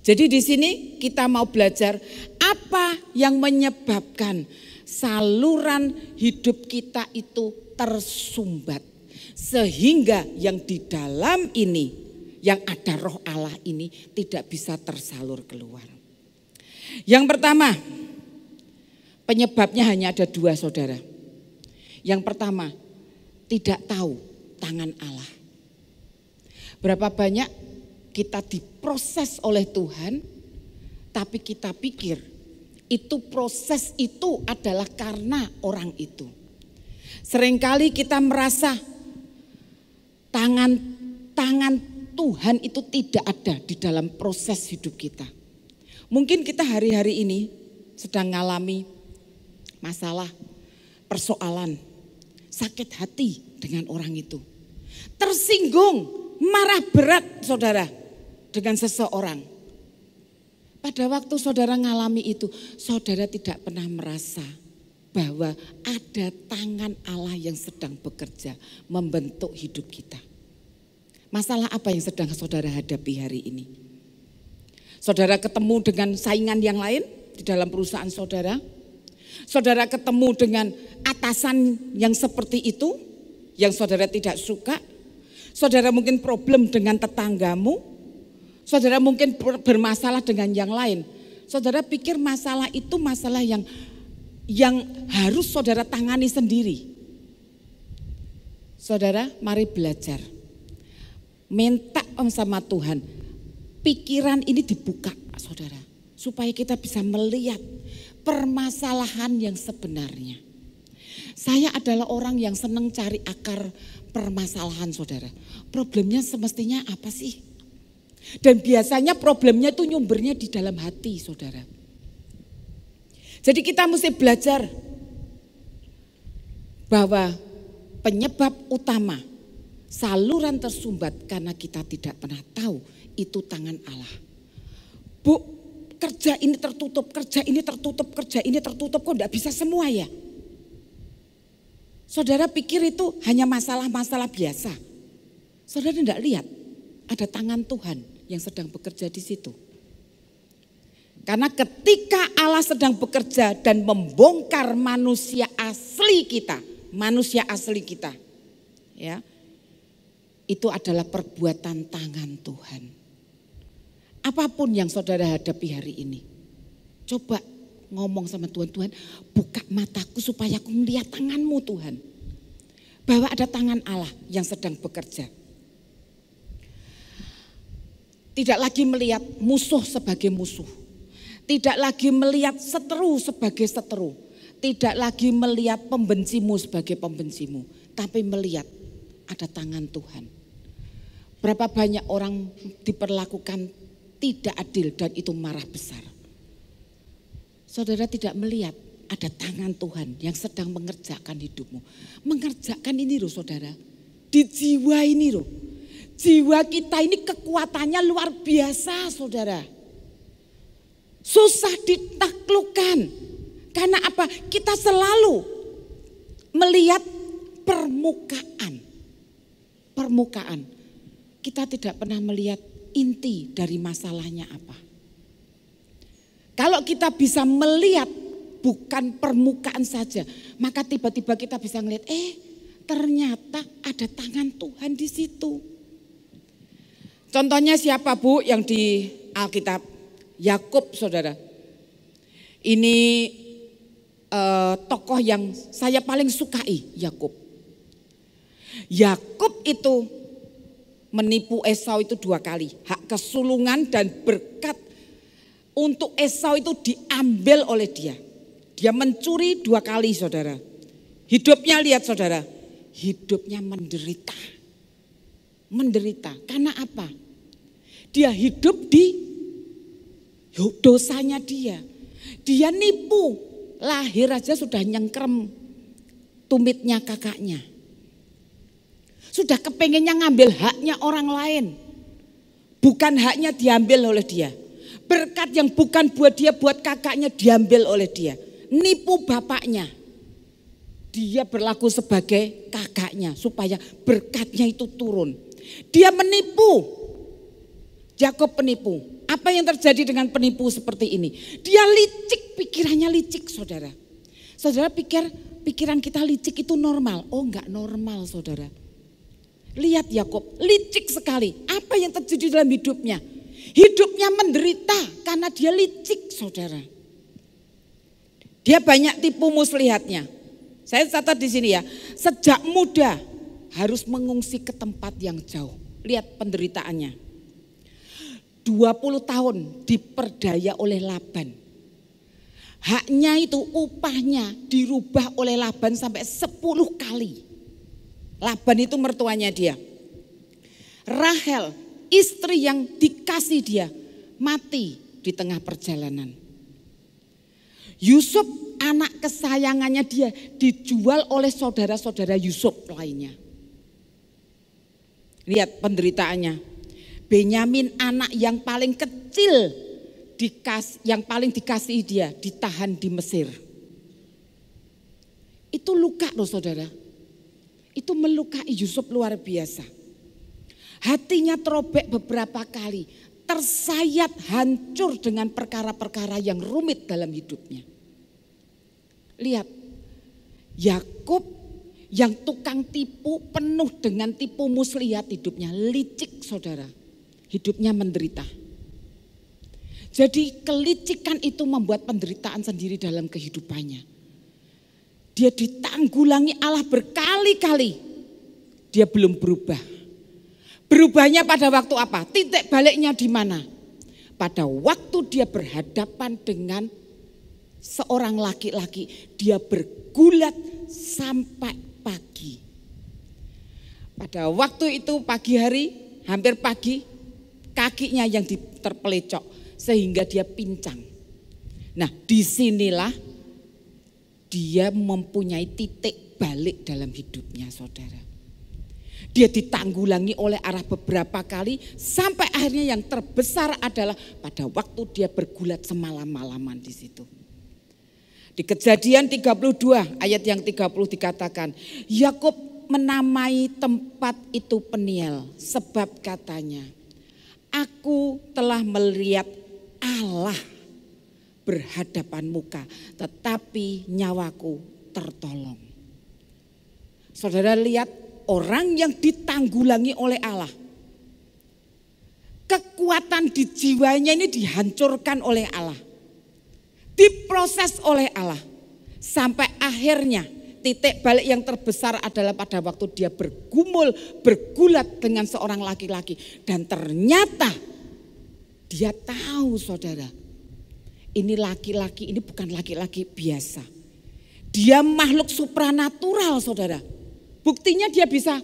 Jadi di sini kita mau belajar apa yang menyebabkan saluran hidup kita itu tersumbat. Sehingga yang di dalam ini, yang ada roh Allah ini tidak bisa tersalur keluar. Yang pertama, penyebabnya hanya ada dua saudara. Yang pertama, tidak tahu tangan Allah. Berapa banyak kita diproses oleh Tuhan, tapi kita pikir itu proses itu adalah karena orang itu. Seringkali kita merasa tangan Tuhan itu tidak ada di dalam proses hidup kita. Mungkin kita hari-hari ini sedang mengalami masalah, persoalan, sakit hati dengan orang itu. Tersinggung, marah berat saudara dengan seseorang. Pada waktu saudara mengalami itu, saudara tidak pernah merasa bahwa ada tangan Allah yang sedang bekerja membentuk hidup kita. Masalah apa yang sedang saudara hadapi hari ini? Saudara ketemu dengan saingan yang lain di dalam perusahaan saudara. Saudara ketemu dengan atasan yang seperti itu, yang saudara tidak suka. Saudara mungkin problem dengan tetanggamu. Saudara mungkin bermasalah dengan yang lain. Saudara pikir masalah itu masalah yang harus saudara tangani sendiri. Saudara, mari belajar. Minta sama Tuhan. Pikiran ini dibuka, saudara. Supaya kita bisa melihat permasalahan yang sebenarnya. Saya adalah orang yang senang cari akar permasalahan saudara. Problemnya semestinya apa sih? Dan biasanya problemnya itu nyumbernya di dalam hati saudara. Jadi kita mesti belajar bahwa penyebab utama saluran tersumbat karena kita tidak pernah tahu itu tangan Allah. Bu, kerja ini tertutup, kerja ini tertutup, kerja ini tertutup, kok enggak bisa semua ya? Saudara pikir itu hanya masalah-masalah biasa. Saudara tidak lihat ada tangan Tuhan yang sedang bekerja di situ. Karena ketika Allah sedang bekerja dan membongkar manusia asli kita, ya, itu adalah perbuatan tangan Tuhan. Apapun yang saudara hadapi hari ini, coba ngomong sama Tuhan, Tuhan buka mataku supaya aku melihat tangan-Mu Tuhan. Bahwa ada tangan Allah yang sedang bekerja. Tidak lagi melihat musuh sebagai musuh. Tidak lagi melihat seteru sebagai seteru. Tidak lagi melihat pembencimu sebagai pembencimu. Tapi melihat ada tangan Tuhan. Berapa banyak orang diperlakukan tidak adil dan itu marah besar. Saudara tidak melihat ada tangan Tuhan yang sedang mengerjakan hidupmu. Mengerjakan ini loh saudara. Di jiwa ini loh. Jiwa kita ini kekuatannya luar biasa saudara. Susah ditaklukkan. Karena apa? Kita selalu melihat permukaan. Permukaan. Kita tidak pernah melihat inti dari masalahnya apa. Kalau kita bisa melihat bukan permukaan saja, maka tiba-tiba kita bisa melihat, ternyata ada tangan Tuhan di situ. Contohnya siapa Bu yang di Alkitab? Yakub saudara. Ini tokoh yang saya paling sukai, Yakub. Yakub itu menipu Esau itu 2 kali. Hak kesulungan dan berkat untuk Esau itu diambil oleh dia. Dia mencuri 2 kali saudara. Hidupnya lihat saudara. Hidupnya menderita. Menderita. Karena apa? Dia hidup di dosanya dia. Dia nipu. Lahir aja sudah nyengkrem tumitnya kakaknya. Sudah kepengennya ngambil haknya orang lain. Bukan haknya diambil oleh dia. Berkat yang bukan buat dia, buat kakaknya diambil oleh dia. Nipu bapaknya. Dia berlaku sebagai kakaknya supaya berkatnya itu turun. Dia menipu. Yakub penipu. Apa yang terjadi dengan penipu seperti ini? Dia licik, pikirannya licik saudara. Saudara pikir pikiran kita licik itu normal? Oh enggak normal saudara. Lihat Yakub, licik sekali. Apa yang terjadi dalam hidupnya? Hidupnya menderita karena dia licik saudara. Dia banyak tipu muslihatnya. Saya catat di sini ya. Sejak muda harus mengungsi ke tempat yang jauh. Lihat penderitaannya. 20 tahun diperdaya oleh Laban. Haknya itu upahnya dirubah oleh Laban sampai 10 kali. Laban itu mertuanya dia. Rahel, istri yang dikasih dia, mati di tengah perjalanan. Yusuf, anak kesayangannya dia, dijual oleh saudara-saudara Yusuf lainnya. Lihat penderitaannya. Benyamin, anak yang paling kecil, yang paling dikasih dia, ditahan di Mesir. Itu luka loh saudara. Itu melukai Yusuf luar biasa. Hatinya terobek beberapa kali. Tersayat, hancur dengan perkara-perkara yang rumit dalam hidupnya. Lihat, Yakub yang tukang tipu, penuh dengan tipu muslihat hidupnya. Licik saudara, hidupnya menderita. Jadi kelicikan itu membuat penderitaan sendiri dalam kehidupannya. Dia ditanggulangi Allah berkali-kali, dia belum berubah. Berubahnya pada waktu apa? Titik baliknya di mana? Pada waktu dia berhadapan dengan seorang laki-laki, dia bergulat sampai pagi. Pada waktu itu pagi hari, hampir pagi, kakinya yang terpelecok sehingga dia pincang. Nah, disinilah dia mempunyai titik balik dalam hidupnya saudara. Dia ditanggulangi oleh Allah beberapa kali sampai akhirnya yang terbesar adalah pada waktu dia bergulat semalam-malaman di situ. Di Kejadian 32 ayat yang 30 dikatakan, Yakub menamai tempat itu Peniel sebab katanya, aku telah melihat Allah berhadapan muka, tetapi nyawaku tertolong. Saudara lihat orang yang ditanggulangi oleh Allah. Kekuatan di jiwanya ini dihancurkan oleh Allah. Diproses oleh Allah. Sampai akhirnya titik balik yang terbesar adalah pada waktu dia bergumul, bergulat dengan seorang laki-laki. Dan ternyata dia tahu saudara, ini laki-laki ini bukan laki-laki biasa. Dia makhluk supranatural saudara. Buktinya dia bisa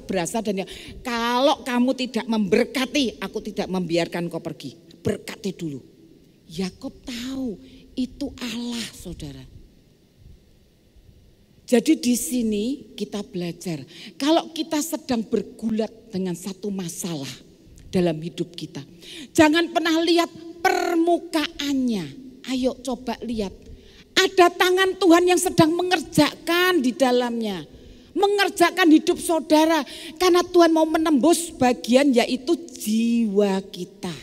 berasa dan dia, kalau kamu tidak memberkati, aku tidak membiarkan kau pergi. Berkati dulu. Yakub tahu itu Allah saudara. Jadi di sini kita belajar, kalau kita sedang bergulat dengan satu masalah dalam hidup kita, jangan pernah lihat permukaannya. Ayo coba lihat, ada tangan Tuhan yang sedang mengerjakan di dalamnya. Mengerjakan hidup saudara. Karena Tuhan mau menembus bagian yaitu jiwa kita.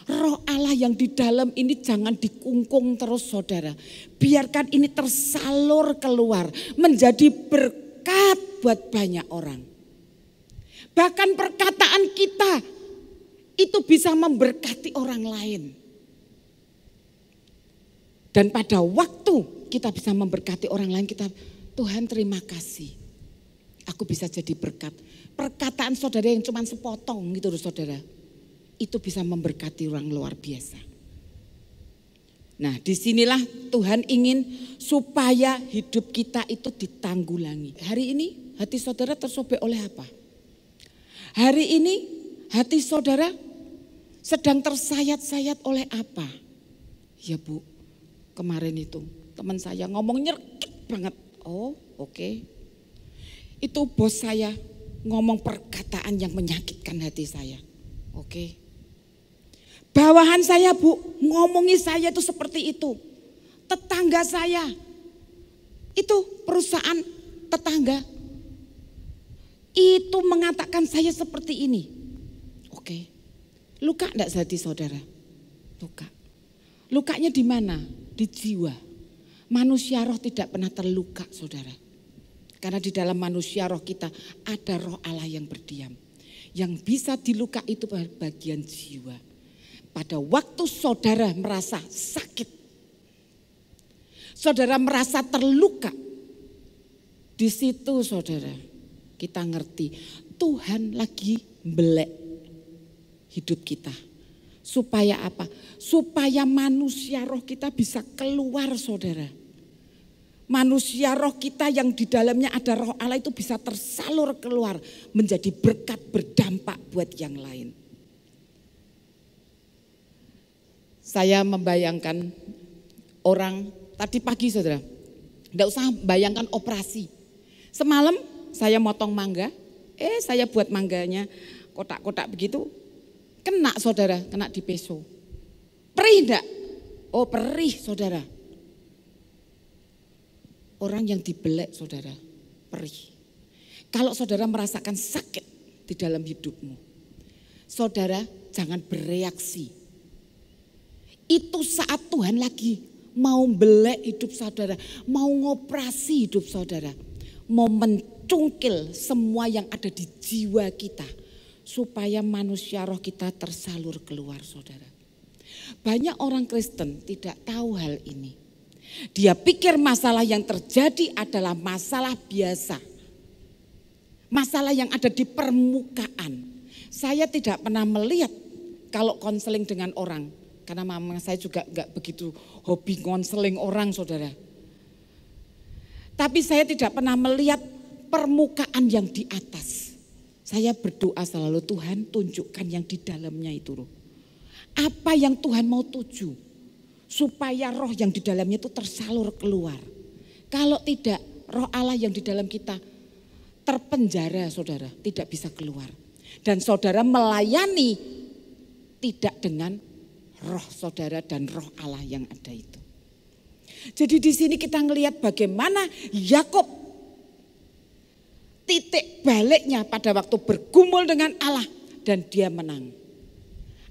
Roh Allah yang di dalam ini jangan dikungkung terus saudara. Biarkan ini tersalur keluar. Menjadi berkat buat banyak orang. Bahkan perkataan kita itu bisa memberkati orang lain. Dan pada waktu kita bisa memberkati orang lain, kita, Tuhan terima kasih. Aku bisa jadi berkat. Perkataan saudara yang cuma sepotong gitu loh saudara. Itu bisa memberkati orang luar biasa. Nah disinilah Tuhan ingin supaya hidup kita itu ditanggulangi. Hari ini hati saudara tersobek oleh apa? Hari ini hati saudara sedang tersayat-sayat oleh apa? Ya Bu, kemarin itu teman saya ngomong nyerkit banget. Oh oke. Itu bos saya ngomong perkataan yang menyakitkan hati saya. Oke. Bawahan saya Bu, ngomongi saya itu seperti itu. Tetangga saya, itu perusahaan tetangga, itu mengatakan saya seperti ini. Oke. Luka enggak hati saudara? Luka. Lukanya di mana? Di jiwa. Manusia roh tidak pernah terluka saudara. Karena di dalam manusia roh kita ada roh Allah yang berdiam. Yang bisa diluka itu bagian jiwa. Pada waktu saudara merasa sakit, saudara merasa terluka, di situ saudara kita ngerti Tuhan lagi belek hidup kita. Supaya apa? Supaya manusia roh kita bisa keluar saudara. Manusia roh kita yang di dalamnya ada roh Allah itu bisa tersalur keluar. Menjadi berkat berdampak buat yang lain. Saya membayangkan orang tadi pagi saudara. Tidak usah bayangkan operasi. Semalam saya motong mangga. Saya buat mangganya kotak-kotak begitu. Kena saudara, kena di peso. Perih enggak? Oh perih saudara. Orang yang dibelek saudara, perih. Kalau saudara merasakan sakit di dalam hidupmu, saudara jangan bereaksi. Itu saat Tuhan lagi mau belek hidup saudara, mau ngoperasi hidup saudara, mau mencungkil semua yang ada di jiwa kita. Supaya manusia roh kita tersalur keluar saudara. Banyak orang Kristen tidak tahu hal ini. Dia pikir masalah yang terjadi adalah masalah biasa. Masalah yang ada di permukaan. Saya tidak pernah melihat kalau konseling dengan orang. Karena mama saya juga enggak begitu hobi konseling orang saudara. Tapi saya tidak pernah melihat permukaan yang di atas. Saya berdoa selalu Tuhan tunjukkan yang di dalamnya itu loh. Apa yang Tuhan mau tuju. Supaya roh yang di dalamnya itu tersalur keluar. Kalau tidak roh Allah yang di dalam kita terpenjara saudara. Tidak bisa keluar. Dan saudara melayani tidak dengan roh saudara dan roh Allah yang ada itu. Jadi di sini kita ngelihat bagaimana Yakub titik baliknya pada waktu bergumul dengan Allah dan dia menang.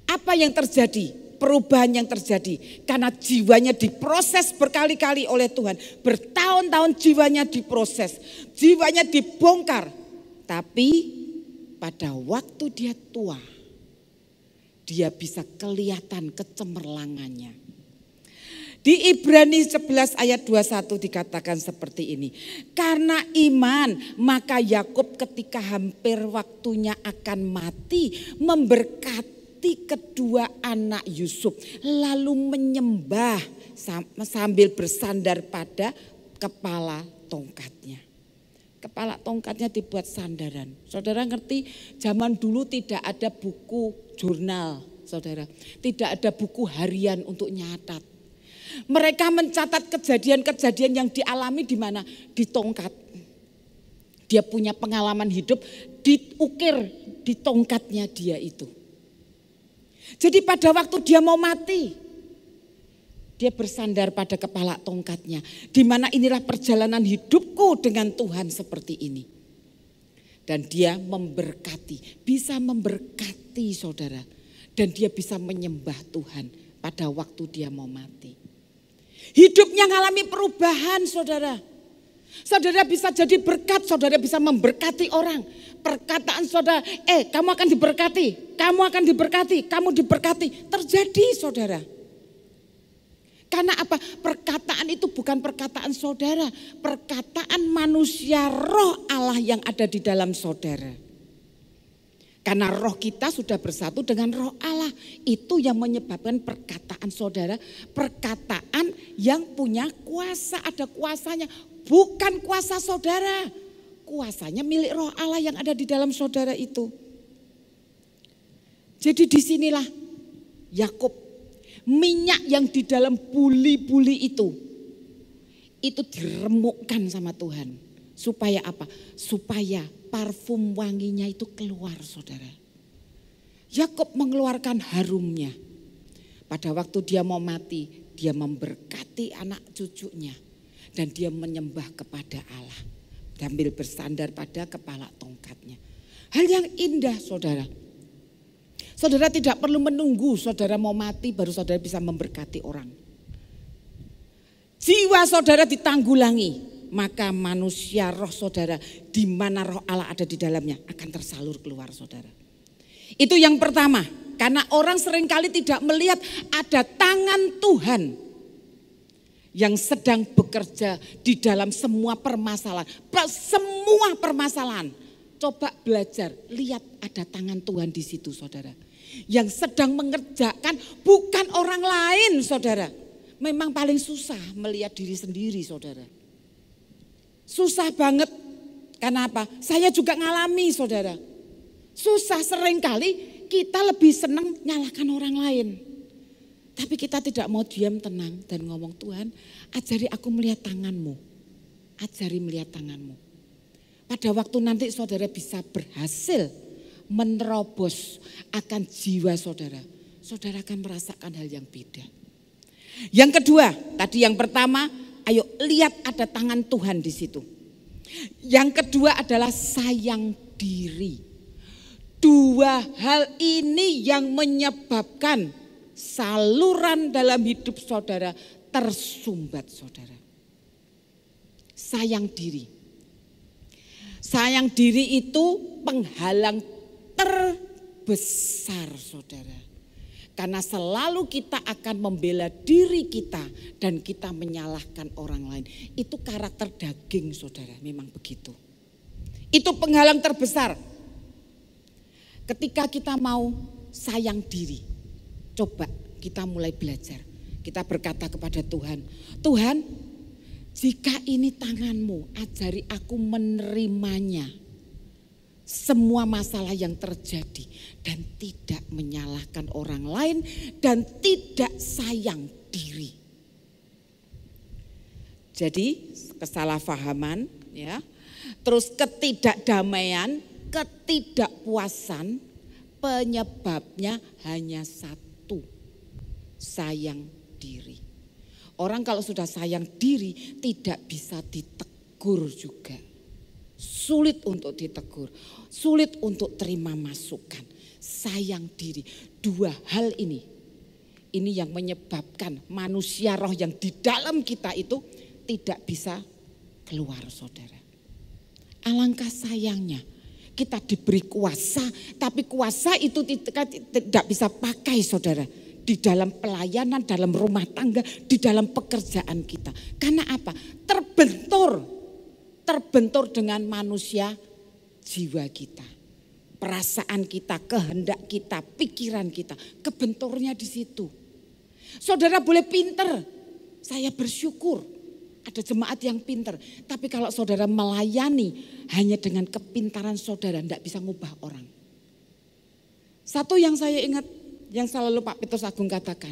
Apa yang terjadi? Perubahan yang terjadi karena jiwanya diproses berkali-kali oleh Tuhan. Bertahun-tahun jiwanya diproses, jiwanya dibongkar. Tapi pada waktu dia tua, dia bisa kelihatan kecemerlangannya. Di Ibrani 11 ayat 21 dikatakan seperti ini. Karena iman, maka Yakub ketika hampir waktunya akan mati, memberkati kedua anak Yusuf, lalu menyembah sambil bersandar pada kepala tongkatnya. Kepala tongkatnya dibuat sandaran. Saudara ngerti, zaman dulu tidak ada buku jurnal, saudara. Tidak ada buku harian untuk nyatat. Mereka mencatat kejadian-kejadian yang dialami di mana? Di tongkat. Dia punya pengalaman hidup, diukir di tongkatnya dia itu. Jadi pada waktu dia mau mati, dia bersandar pada kepala tongkatnya. Di mana inilah perjalanan hidupku dengan Tuhan seperti ini. Dan dia memberkati, bisa memberkati saudara. Dan dia bisa menyembah Tuhan pada waktu dia mau mati. Hidupnya mengalami perubahan saudara. Saudara bisa jadi berkat, saudara bisa memberkati orang. Perkataan saudara, kamu akan diberkati, kamu akan diberkati, kamu diberkati. Terjadi saudara. Karena apa? Perkataan itu bukan perkataan saudara. Perkataan manusia roh Allah yang ada di dalam saudara. Karena roh kita sudah bersatu dengan roh Allah. Itu yang menyebabkan perkataan saudara. Perkataan yang punya kuasa, ada kuasanya. Bukan kuasa saudara. Kuasanya milik roh Allah yang ada di dalam saudara itu. Jadi disinilah Yakub. Minyak yang di dalam buli-buli itu diremukkan sama Tuhan. Supaya apa? Supaya parfum wanginya itu keluar saudara. Yakub mengeluarkan harumnya. Pada waktu dia mau mati, dia memberkati anak cucunya. Dan dia menyembah kepada Allah. Sambil bersandar pada kepala tongkatnya. Hal yang indah saudara. Saudara tidak perlu menunggu saudara mau mati baru saudara bisa memberkati orang. Jiwa saudara ditanggulangi. Maka manusia roh saudara di mana roh Allah ada di dalamnya akan tersalur keluar saudara. Itu yang pertama. Karena orang seringkali tidak melihat ada tangan Tuhan yang sedang bekerja di dalam semua permasalahan. Semua permasalahan. Coba belajar, lihat ada tangan Tuhan di situ saudara. Yang sedang mengerjakan bukan orang lain saudara. Memang paling susah melihat diri sendiri saudara. Susah banget. Karena apa? Saya juga ngalami saudara. Susah seringkali kita lebih senang nyalahkan orang lain. Tapi kita tidak mau diam tenang dan ngomong, Tuhan ajari aku melihat tanganmu. Ajari melihat tanganmu. Pada waktu nanti saudara bisa berhasil menerobos akan jiwa saudara. Saudara akan merasakan hal yang beda. Yang kedua, tadi yang pertama, ayo lihat ada tangan Tuhan di situ. Yang kedua adalah sayang diri. Dua hal ini yang menyebabkan saluran dalam hidup saudara tersumbat saudara. Sayang diri. Sayang diri itu penghalang terbesar saudara. Karena selalu kita akan membela diri kita dan kita menyalahkan orang lain. Itu karakter daging saudara, memang begitu. Itu penghalang terbesar. Ketika kita mau sayang diri, coba kita mulai belajar. Kita berkata kepada Tuhan, Tuhan jika ini tanganmu, ajari aku menerimanya. Semua masalah yang terjadi dan tidak menyalahkan orang lain dan tidak sayang diri. Jadi kesalahpahaman ya. Terus ketidakdamaian, ketidakpuasan penyebabnya hanya satu. Sayang diri. Orang kalau sudah sayang diri tidak bisa ditegur juga. Sulit untuk ditegur, sulit untuk terima masukan, sayang diri. Dua hal ini yang menyebabkan manusia roh yang di dalam kita itu tidak bisa keluar saudara. Alangkah sayangnya Kita diberi kuasa, tapi kuasa itu tidak bisa pakai saudara. Di dalam pelayanan, dalam rumah tangga, di dalam pekerjaan kita. Karena apa? Terbentur dengan manusia jiwa kita. Perasaan kita, kehendak kita, pikiran kita. Kebenturnya di situ. Saudara boleh pinter, saya bersyukur. Ada jemaat yang pinter. Tapi kalau saudara melayani hanya dengan kepintaran saudara, tidak bisa ngubah orang. Satu yang saya ingat, yang selalu Pak Petrus Agung katakan.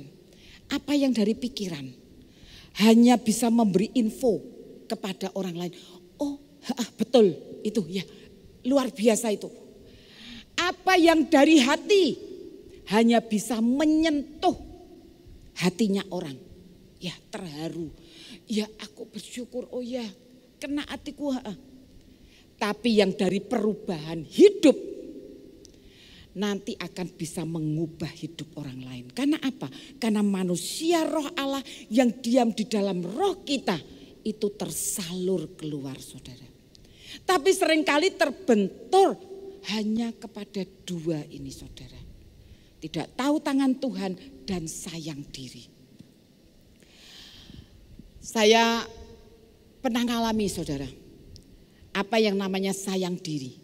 Apa yang dari pikiran hanya bisa memberi info kepada orang lain. Oh betul itu ya, luar biasa itu. Apa yang dari hati hanya bisa menyentuh hatinya orang. Ya terharu. Ya aku bersyukur, oh ya kena hatiku. Tapi yang dari perubahan hidup nanti akan bisa mengubah hidup orang lain. Karena apa? Karena manusia roh Allah yang diam di dalam roh kita itu tersalur keluar saudara. Tapi seringkali terbentur hanya kepada dua ini saudara. Tidak tahu tangan Tuhan dan sayang diri. Saya pernah ngalami saudara, apa yang namanya sayang diri.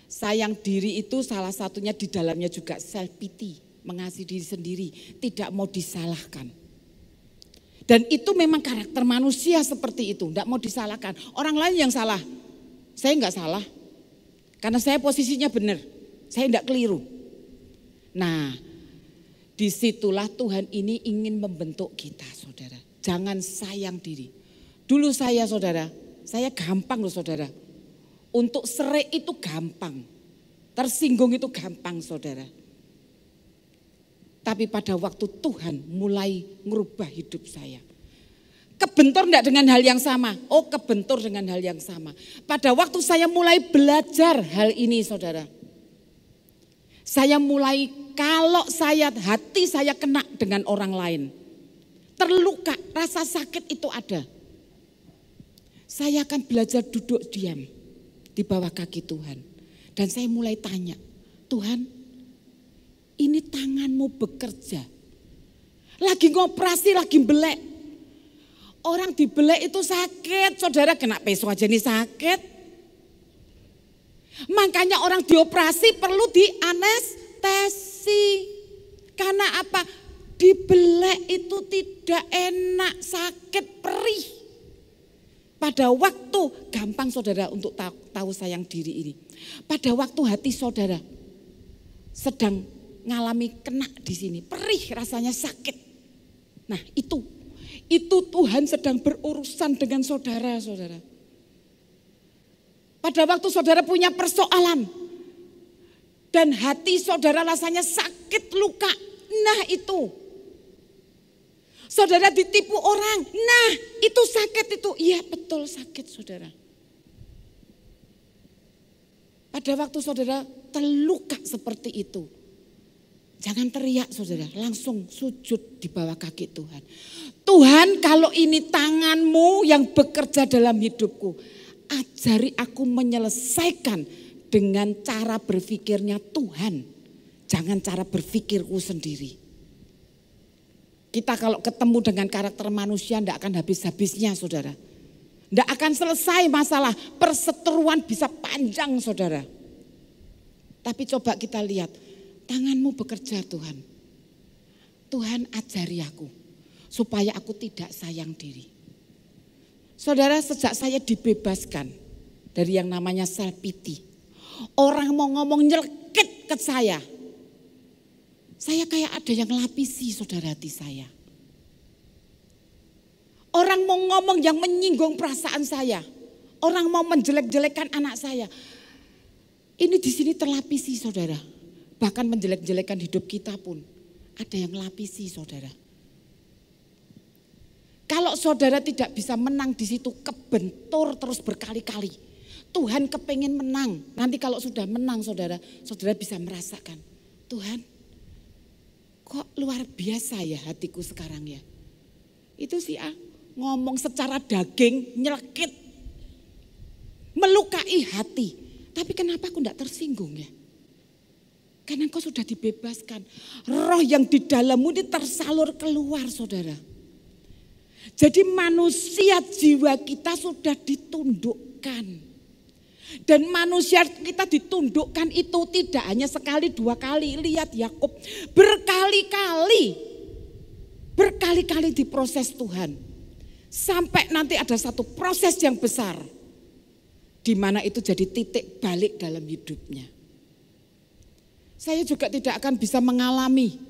Sayang diri itu salah satunya di dalamnya juga self pity, mengasihi diri sendiri, tidak mau disalahkan. Dan itu memang karakter manusia seperti itu, tidak mau disalahkan. Orang lain yang salah, saya enggak salah, karena saya posisinya benar, saya enggak keliru. Nah, disitulah Tuhan ini ingin membentuk kita saudara. Jangan sayang diri. Dulu saya saudara, saya gampang loh saudara. Untuk serik itu gampang. Tersinggung itu gampang saudara. Tapi pada waktu Tuhan mulai merubah hidup saya. Kebentur enggak dengan hal yang sama? Oh kebentur dengan hal yang sama. Pada waktu saya mulai belajar hal ini saudara. Saya mulai kalau hati saya kena dengan orang lain. Terluka, rasa sakit itu ada. Saya akan belajar duduk diam di bawah kaki Tuhan. Dan saya mulai tanya, Tuhan ini tanganmu bekerja. Lagi ngoperasi, lagi belek. Orang dibelek itu sakit, saudara kena peso aja nih sakit. Makanya orang dioperasi perlu dianestesi. Karena apa? Dibelek itu tidak enak, sakit, perih. Pada waktu, gampang saudara untuk tahu sayang diri ini. Pada waktu hati saudara sedang ngalami kena di sini, perih rasanya sakit. Nah itu Tuhan sedang berurusan dengan saudara-saudara. Pada waktu saudara punya persoalan dan hati saudara rasanya sakit, luka, nah itu. Saudara ditipu orang, nah itu sakit itu. Iya betul sakit saudara. Pada waktu saudara terluka seperti itu. Jangan teriak saudara, langsung sujud di bawah kaki Tuhan. Tuhan kalau ini tanganmu yang bekerja dalam hidupku. Ajari aku menyelesaikan dengan cara berpikirnya Tuhan. Jangan cara berpikirku sendiri. Kita kalau ketemu dengan karakter manusia tidak akan habis-habisnya saudara. Tidak akan selesai masalah, perseteruan bisa panjang saudara. Tapi coba kita lihat, tanganmu bekerja Tuhan. Tuhan ajari aku, supaya aku tidak sayang diri. Saudara sejak saya dibebaskan dari yang namanya self pity. Orang mau ngomong nyelkit ke saya kayak ada yang lapisi saudara hati saya. Orang mau ngomong yang menyinggung perasaan saya. Orang mau menjelek-jelekan anak saya. Ini di sini terlapisi saudara. Bahkan menjelek-jelekan hidup kita pun ada yang lapisi saudara. Kalau saudara tidak bisa menang di situ, kebentur terus berkali-kali. Tuhan kepengen menang. Nanti kalau sudah menang saudara bisa merasakan. Tuhan, kok luar biasa ya hatiku sekarang ya. Itu sih ngomong secara daging, nyelekit, melukai hati. Tapi kenapa aku tidak tersinggung ya? Karena engkau sudah dibebaskan. Roh yang di dalammu ini tersalur keluar, saudara. Jadi manusia jiwa kita sudah ditundukkan. Dan manusia kita ditundukkan itu tidak hanya sekali dua kali. Lihat Yakub berkali-kali diproses Tuhan. Sampai nanti ada satu proses yang besar. Di mana itu jadi titik balik dalam hidupnya. Saya juga tidak akan bisa mengalami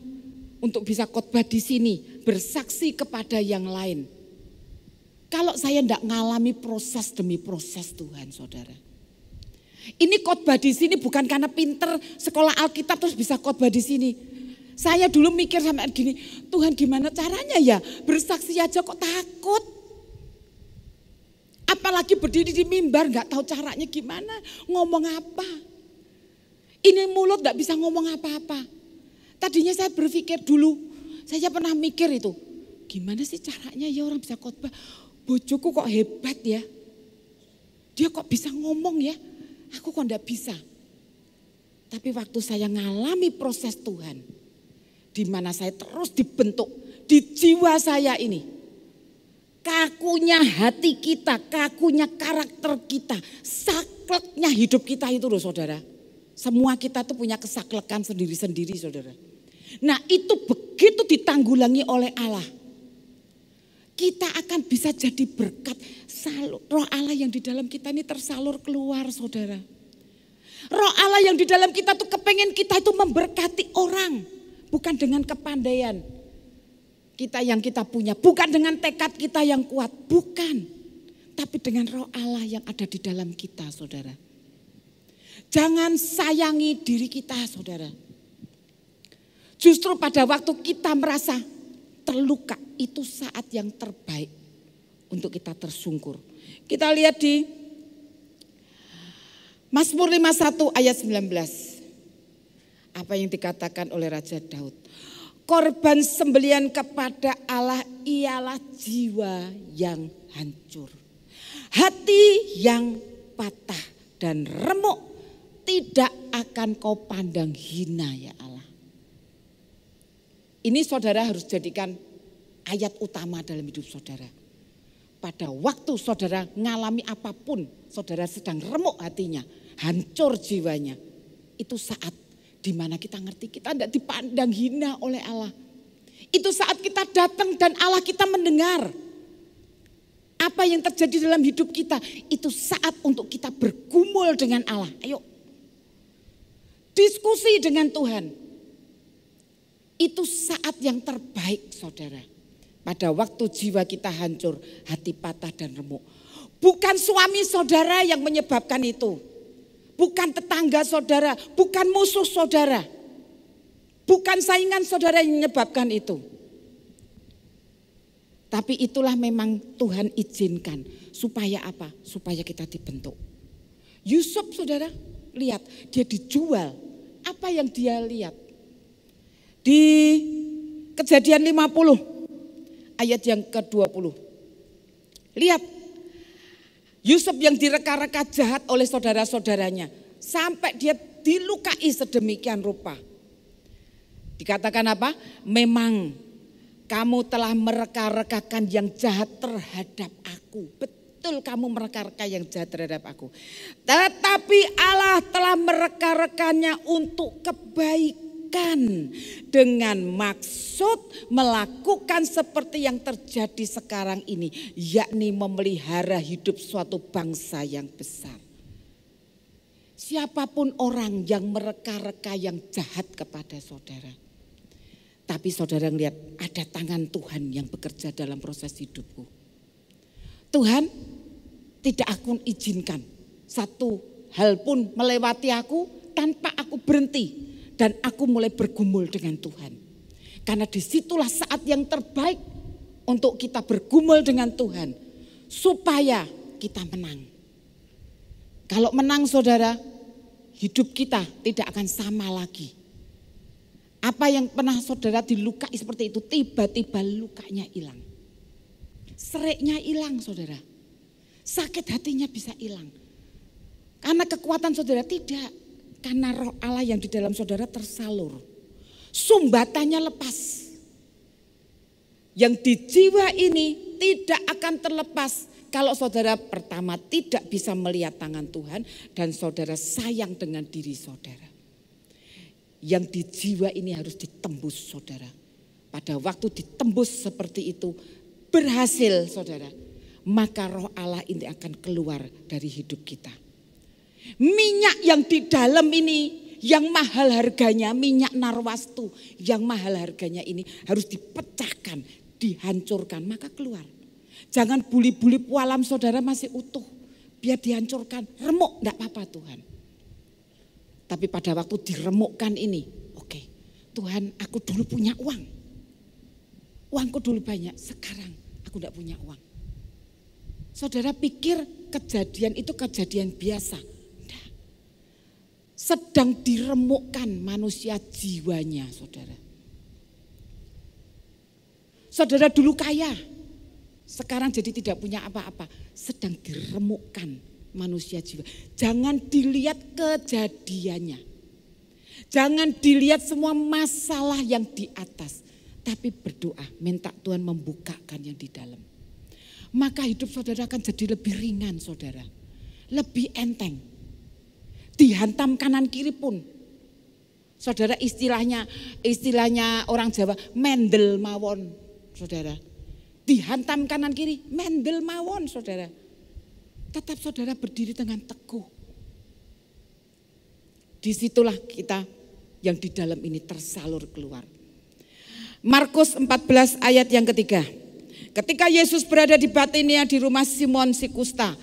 untuk bisa khotbah di sini. Bersaksi kepada yang lain. Kalau saya tidak mengalami proses demi proses Tuhan, saudara. Ini khotbah di sini bukan karena pinter sekolah Alkitab terus bisa khotbah di sini. Saya dulu mikir sampai gini, Tuhan gimana caranya ya? Bersaksi aja kok takut. Apalagi berdiri di mimbar nggak tahu caranya gimana, ngomong apa. Ini mulut nggak bisa ngomong apa-apa. Tadinya saya berpikir dulu, saya pernah mikir itu, gimana sih caranya ya orang bisa khotbah? Bojoku kok hebat ya, dia kok bisa ngomong ya. Aku kok enggak bisa. Tapi waktu saya ngalami proses Tuhan, di mana saya terus dibentuk di jiwa saya ini. Kakunya hati kita, kakunya karakter kita, sakleknya hidup kita itu loh saudara. Semua kita tuh punya kesaklekan sendiri-sendiri saudara. Nah itu begitu ditanggulangi oleh Allah. Kita akan bisa jadi berkat. Roh Allah yang di dalam kita ini tersalur keluar saudara. Roh Allah yang di dalam kita tuh kepengen kita itu memberkati orang. Bukan dengan kepandaian kita yang kita punya. Bukan dengan tekad kita yang kuat. Bukan. Tapi dengan roh Allah yang ada di dalam kita saudara. Jangan sayangi diri kita saudara. Justru pada waktu kita merasa terluka, itu saat yang terbaik untuk kita tersungkur. Kita lihat di Mazmur 51 ayat 19. Apa yang dikatakan oleh Raja Daud. Korban sembelihan kepada Allah ialah jiwa yang hancur. Hati yang patah dan remuk tidak akan kau pandang hina ya Allah. Ini saudara harus jadikan ayat utama dalam hidup saudara. Pada waktu saudara ngalami apapun, saudara sedang remuk hatinya, hancur jiwanya. Itu saat dimana kita ngerti kita tidak dipandang hina oleh Allah. Itu saat kita datang dan Allah kita mendengar. Apa yang terjadi dalam hidup kita, itu saat untuk kita bergumul dengan Allah. Ayo, diskusi dengan Tuhan. Itu saat yang terbaik saudara. Pada waktu jiwa kita hancur, hati patah dan remuk. Bukan suami saudara yang menyebabkan itu. Bukan tetangga saudara, bukan musuh saudara. Bukan saingan saudara yang menyebabkan itu. Tapi itulah memang Tuhan izinkan. Supaya apa? Supaya kita dibentuk. Yusuf saudara, lihat dia dijual. Apa yang dia lihat? Di Kejadian 50 ayat yang ke-20. Lihat, Yusuf yang direka-reka jahat oleh saudara-saudaranya. Sampai dia dilukai sedemikian rupa. Dikatakan apa? Memang kamu telah mereka-rekakan yang jahat terhadap aku. Betul kamu mereka-reka yang jahat terhadap aku. Tetapi Allah telah mereka-rekannya untuk kebaikan. Dengan maksud melakukan seperti yang terjadi sekarang ini, yakni memelihara hidup suatu bangsa yang besar. Siapapun orang yang mereka-reka yang jahat kepada saudara, tapi saudara lihat ada tangan Tuhan yang bekerja dalam proses hidupku. Tuhan tidak akan izinkan satu hal pun melewati aku tanpa aku berhenti. Dan aku mulai bergumul dengan Tuhan. Karena disitulah saat yang terbaik untuk kita bergumul dengan Tuhan. Supaya kita menang. Kalau menang saudara, hidup kita tidak akan sama lagi. Apa yang pernah saudara dilukai seperti itu, tiba-tiba lukanya hilang. Seriknya hilang saudara. Sakit hatinya bisa hilang. Karena kekuatan saudara tidak. Karena roh Allah yang di dalam saudara tersalur. Sumbatannya lepas. Yang di jiwa ini tidak akan terlepas kalau saudara pertama tidak bisa melihat tangan Tuhan dan saudara sayang dengan diri saudara. Yang di jiwa ini harus ditembus saudara. Pada waktu ditembus seperti itu berhasil saudara. Maka roh Allah ini akan keluar dari hidup kita. Minyak yang di dalam ini yang mahal harganya, minyak narwastu yang mahal harganya ini harus dipecahkan, dihancurkan, maka keluar. Jangan buli-buli pualam saudara masih utuh, biar dihancurkan, remuk enggak apa-apa Tuhan. Tapi pada waktu diremukkan ini, oke, Tuhan aku dulu punya uang. Uangku dulu banyak, sekarang aku enggak punya uang. Saudara pikir kejadian itu kejadian biasa. Enggak. Sedang diremukkan manusia jiwanya saudara. Saudara dulu kaya, sekarang jadi tidak punya apa-apa. Sedang diremukkan manusia jiwa. Jangan dilihat kejadiannya. Jangan dilihat semua masalah yang di atas. Tapi berdoa, minta Tuhan membukakan yang di dalam. Maka hidup saudara akan jadi lebih ringan saudara. Lebih enteng. Dihantam kanan kiri pun. Saudara istilahnya orang Jawa mendel mawon saudara. Dihantam kanan kiri mendel mawon saudara. Tetap saudara berdiri dengan teguh. Disitulah kita yang di dalam ini tersalur keluar. Markus 14 ayat yang ketiga. Ketika Yesus berada di Batinia di rumah Simon si Kusta,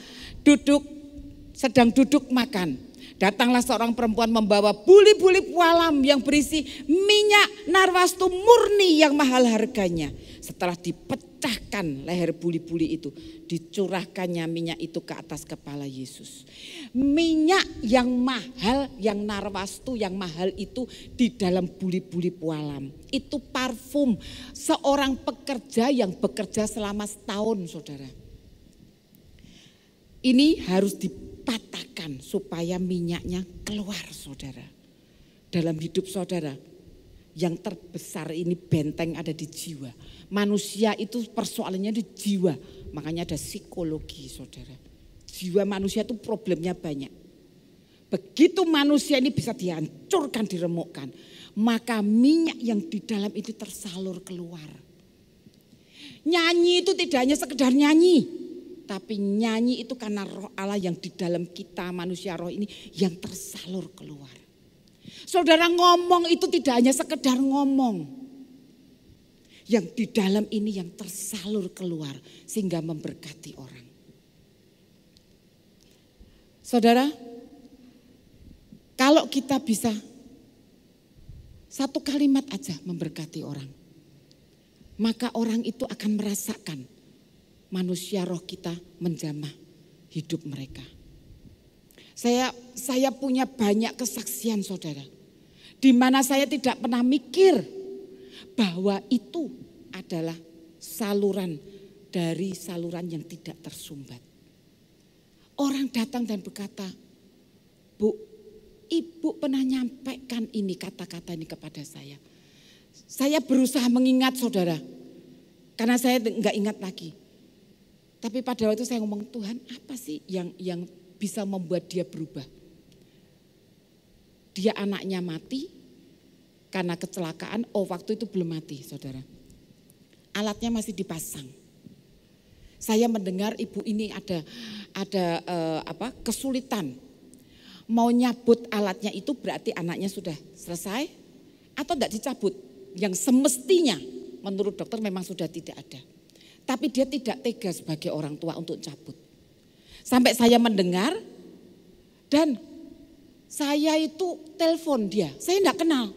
sedang duduk makan. Datanglah seorang perempuan membawa buli-buli pualam yang berisi minyak narwastu murni yang mahal harganya. Setelah dipecahkan leher buli-buli itu, dicurahkannya minyak itu ke atas kepala Yesus. Minyak yang mahal, yang narwastu, yang mahal itu di dalam buli-buli pualam. Itu parfum seorang pekerja yang bekerja selama setahun saudara. Ini harus dipatahkan supaya minyaknya keluar saudara. Dalam hidup saudara yang terbesar ini benteng ada di jiwa. Manusia itu persoalannya di jiwa. Makanya ada psikologi saudara. Jiwa manusia itu problemnya banyak. Begitu manusia ini bisa dihancurkan, diremukkan. Maka minyak yang di dalam itu tersalur keluar. Nyanyi itu tidak hanya sekedar nyanyi. Tapi nyanyi itu karena roh Allah yang di dalam kita manusia roh ini yang tersalur keluar. Saudara ngomong itu tidak hanya sekedar ngomong. Yang di dalam ini yang tersalur keluar sehingga memberkati orang. Saudara, kalau kita bisa satu kalimat aja memberkati orang. Maka orang itu akan merasakan manusia roh kita menjamah hidup mereka. Saya punya banyak kesaksian saudara. Di mana saya tidak pernah mikir bahwa itu adalah saluran dari saluran yang tidak tersumbat. Orang datang dan berkata, Bu, Ibu pernah nyampaikan ini kata-kata ini kepada saya. Saya berusaha mengingat saudara. Karena saya enggak ingat lagi. Tapi pada waktu saya ngomong, Tuhan apa sih yang bisa membuat dia berubah? Dia anaknya mati karena kecelakaan, waktu itu belum mati saudara. Alatnya masih dipasang. Saya mendengar ibu ini ada kesulitan. Mau nyabut alatnya itu berarti anaknya sudah selesai atau tidak dicabut. Yang semestinya menurut dokter memang sudah tidak ada. Tapi dia tidak tega sebagai orang tua untuk cabut. Sampai saya mendengar dan saya itu telepon dia. Saya enggak kenal.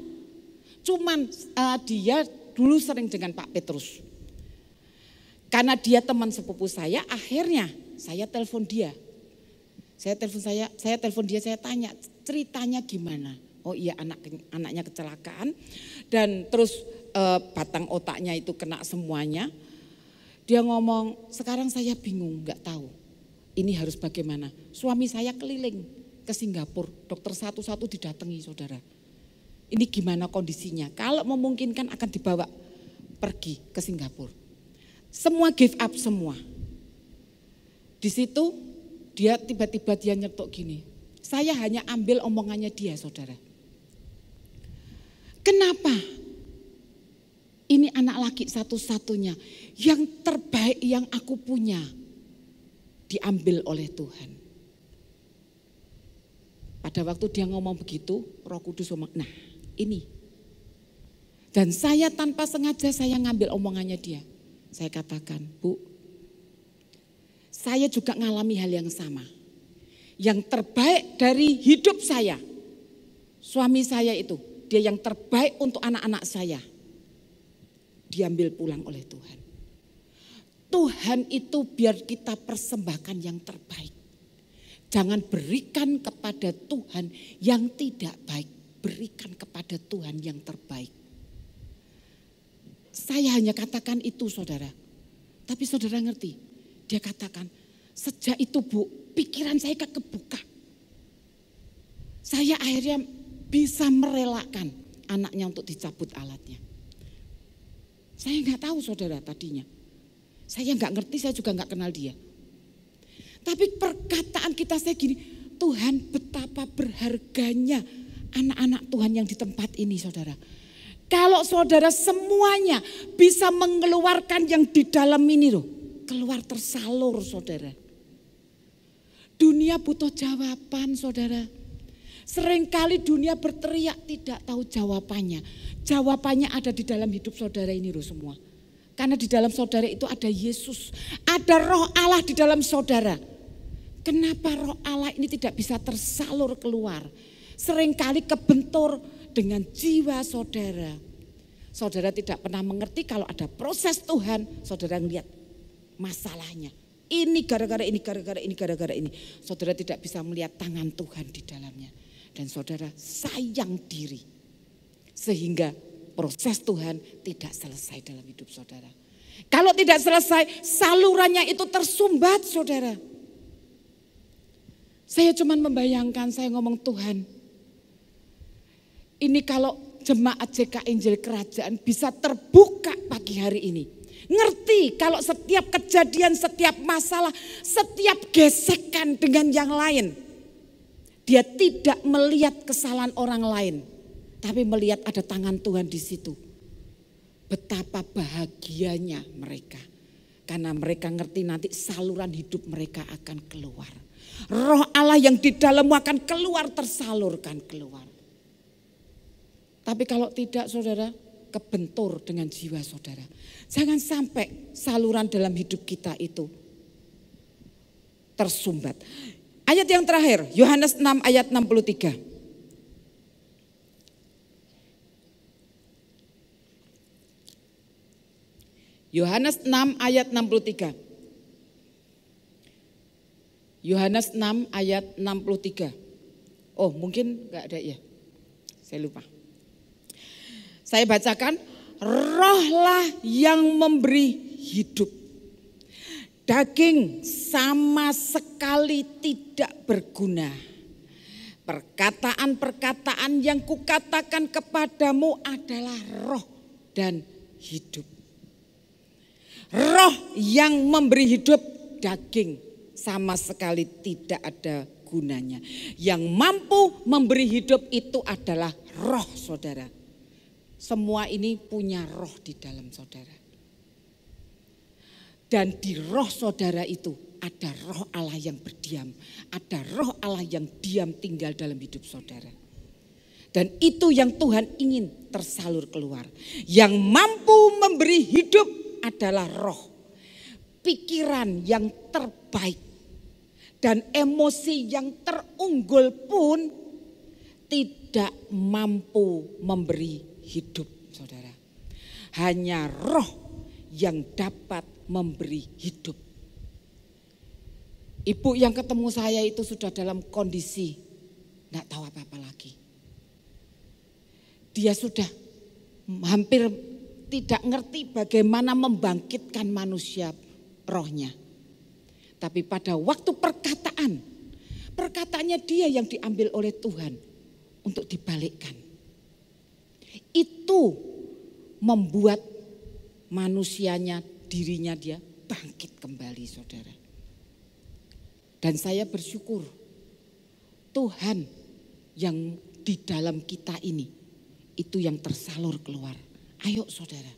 Cuman dia dulu sering dengan Pak Petrus. Karena dia teman sepupu saya, akhirnya saya telepon dia. Saya telepon dia, saya tanya ceritanya gimana. Oh iya anaknya kecelakaan dan terus batang otaknya itu kena semuanya. Dia ngomong, sekarang saya bingung, nggak tahu ini harus bagaimana. Suami saya keliling ke Singapura, dokter satu-satu didatangi saudara. Ini gimana kondisinya? Kalau memungkinkan akan dibawa pergi ke Singapura. Semua give up semua. Di situ dia tiba-tiba dia nyetok gini. Saya hanya ambil omongannya dia saudara. Kenapa? Ini anak laki satu-satunya yang terbaik yang aku punya diambil oleh Tuhan. Pada waktu dia ngomong begitu, Roh Kudus ngomong, nah ini. Dan saya tanpa sengaja saya ngambil omongannya dia. Saya katakan, Bu, saya juga ngalami hal yang sama. Yang terbaik dari hidup saya, suami saya itu, dia yang terbaik untuk anak-anak saya. Diambil pulang oleh Tuhan. Tuhan itu biar kita persembahkan yang terbaik. Jangan berikan kepada Tuhan yang tidak baik. Berikan kepada Tuhan yang terbaik. Saya hanya katakan itu saudara. Tapi saudara ngerti. Dia katakan, sejak itu Bu, pikiran saya kebuka. Saya akhirnya bisa merelakan anaknya untuk dicabut alatnya. Saya nggak tahu saudara tadinya. Saya nggak ngerti, saya juga nggak kenal dia. Tapi perkataan kita saya gini, Tuhan betapa berharganya anak-anak Tuhan yang di tempat ini saudara. Kalau saudara semuanya bisa mengeluarkan yang di dalam ini loh. Keluar tersalur saudara. Dunia butuh jawaban saudara. Seringkali dunia berteriak tidak tahu jawabannya. Jawabannya ada di dalam hidup saudara ini loh semua. Karena di dalam saudara itu ada Yesus. Ada Roh Allah di dalam saudara. Kenapa Roh Allah ini tidak bisa tersalur keluar? Seringkali kebentur dengan jiwa saudara. Saudara tidak pernah mengerti kalau ada proses Tuhan. Saudara melihat masalahnya. Ini gara-gara ini, gara-gara ini, gara-gara ini. Saudara tidak bisa melihat tangan Tuhan di dalamnya. Dan saudara sayang diri. Sehingga proses Tuhan tidak selesai dalam hidup saudara. Kalau tidak selesai, salurannya itu tersumbat saudara. Saya cuma membayangkan, saya ngomong Tuhan. Ini kalau jemaat JK Injil Kerajaan bisa terbuka pagi hari ini. Ngerti kalau setiap kejadian, setiap masalah, setiap gesekan dengan yang lain. Dia tidak melihat kesalahan orang lain. Tapi melihat ada tangan Tuhan di situ. Betapa bahagianya mereka. Karena mereka ngerti nanti saluran hidup mereka akan keluar. Roh Allah yang di dalammu akan keluar, tersalurkan keluar. Tapi kalau tidak saudara, kebentur dengan jiwa saudara. Jangan sampai saluran dalam hidup kita itu tersumbat. Ayat yang terakhir, Yohanes 6 ayat 63. Yohanes 6 ayat 63. Yohanes 6 ayat 63. Oh mungkin enggak ada ya, saya lupa. Saya bacakan, rohlah yang memberi hidup. Daging sama sekali tidak berguna. Perkataan-perkataan yang kukatakan kepadamu adalah roh dan hidup. Roh yang memberi hidup, daging sama sekali tidak ada gunanya. Yang mampu memberi hidup itu adalah roh saudara. Semua ini punya roh di dalam saudara. Dan di roh saudara itu ada roh Allah yang berdiam. Ada roh Allah yang diam tinggal dalam hidup saudara. Dan itu yang Tuhan ingin tersalur keluar. Yang mampu memberi hidup adalah roh. Pikiran yang terbaik. Dan emosi yang terunggul pun tidak mampu memberi hidup saudara. Hanya roh yang dapat memberi hidup. Ibu yang ketemu saya itu sudah dalam kondisi tidak tahu apa-apa lagi. Dia sudah hampir tidak ngerti bagaimana membangkitkan manusia rohnya. Tapi pada waktu perkataan, Perkataannya dia yang diambil oleh Tuhan untuk dibalikkan. Itu membuat manusianya, dirinya dia bangkit kembali, saudara. Dan saya bersyukur Tuhan yang di dalam kita ini itu yang tersalur keluar. Ayo saudara,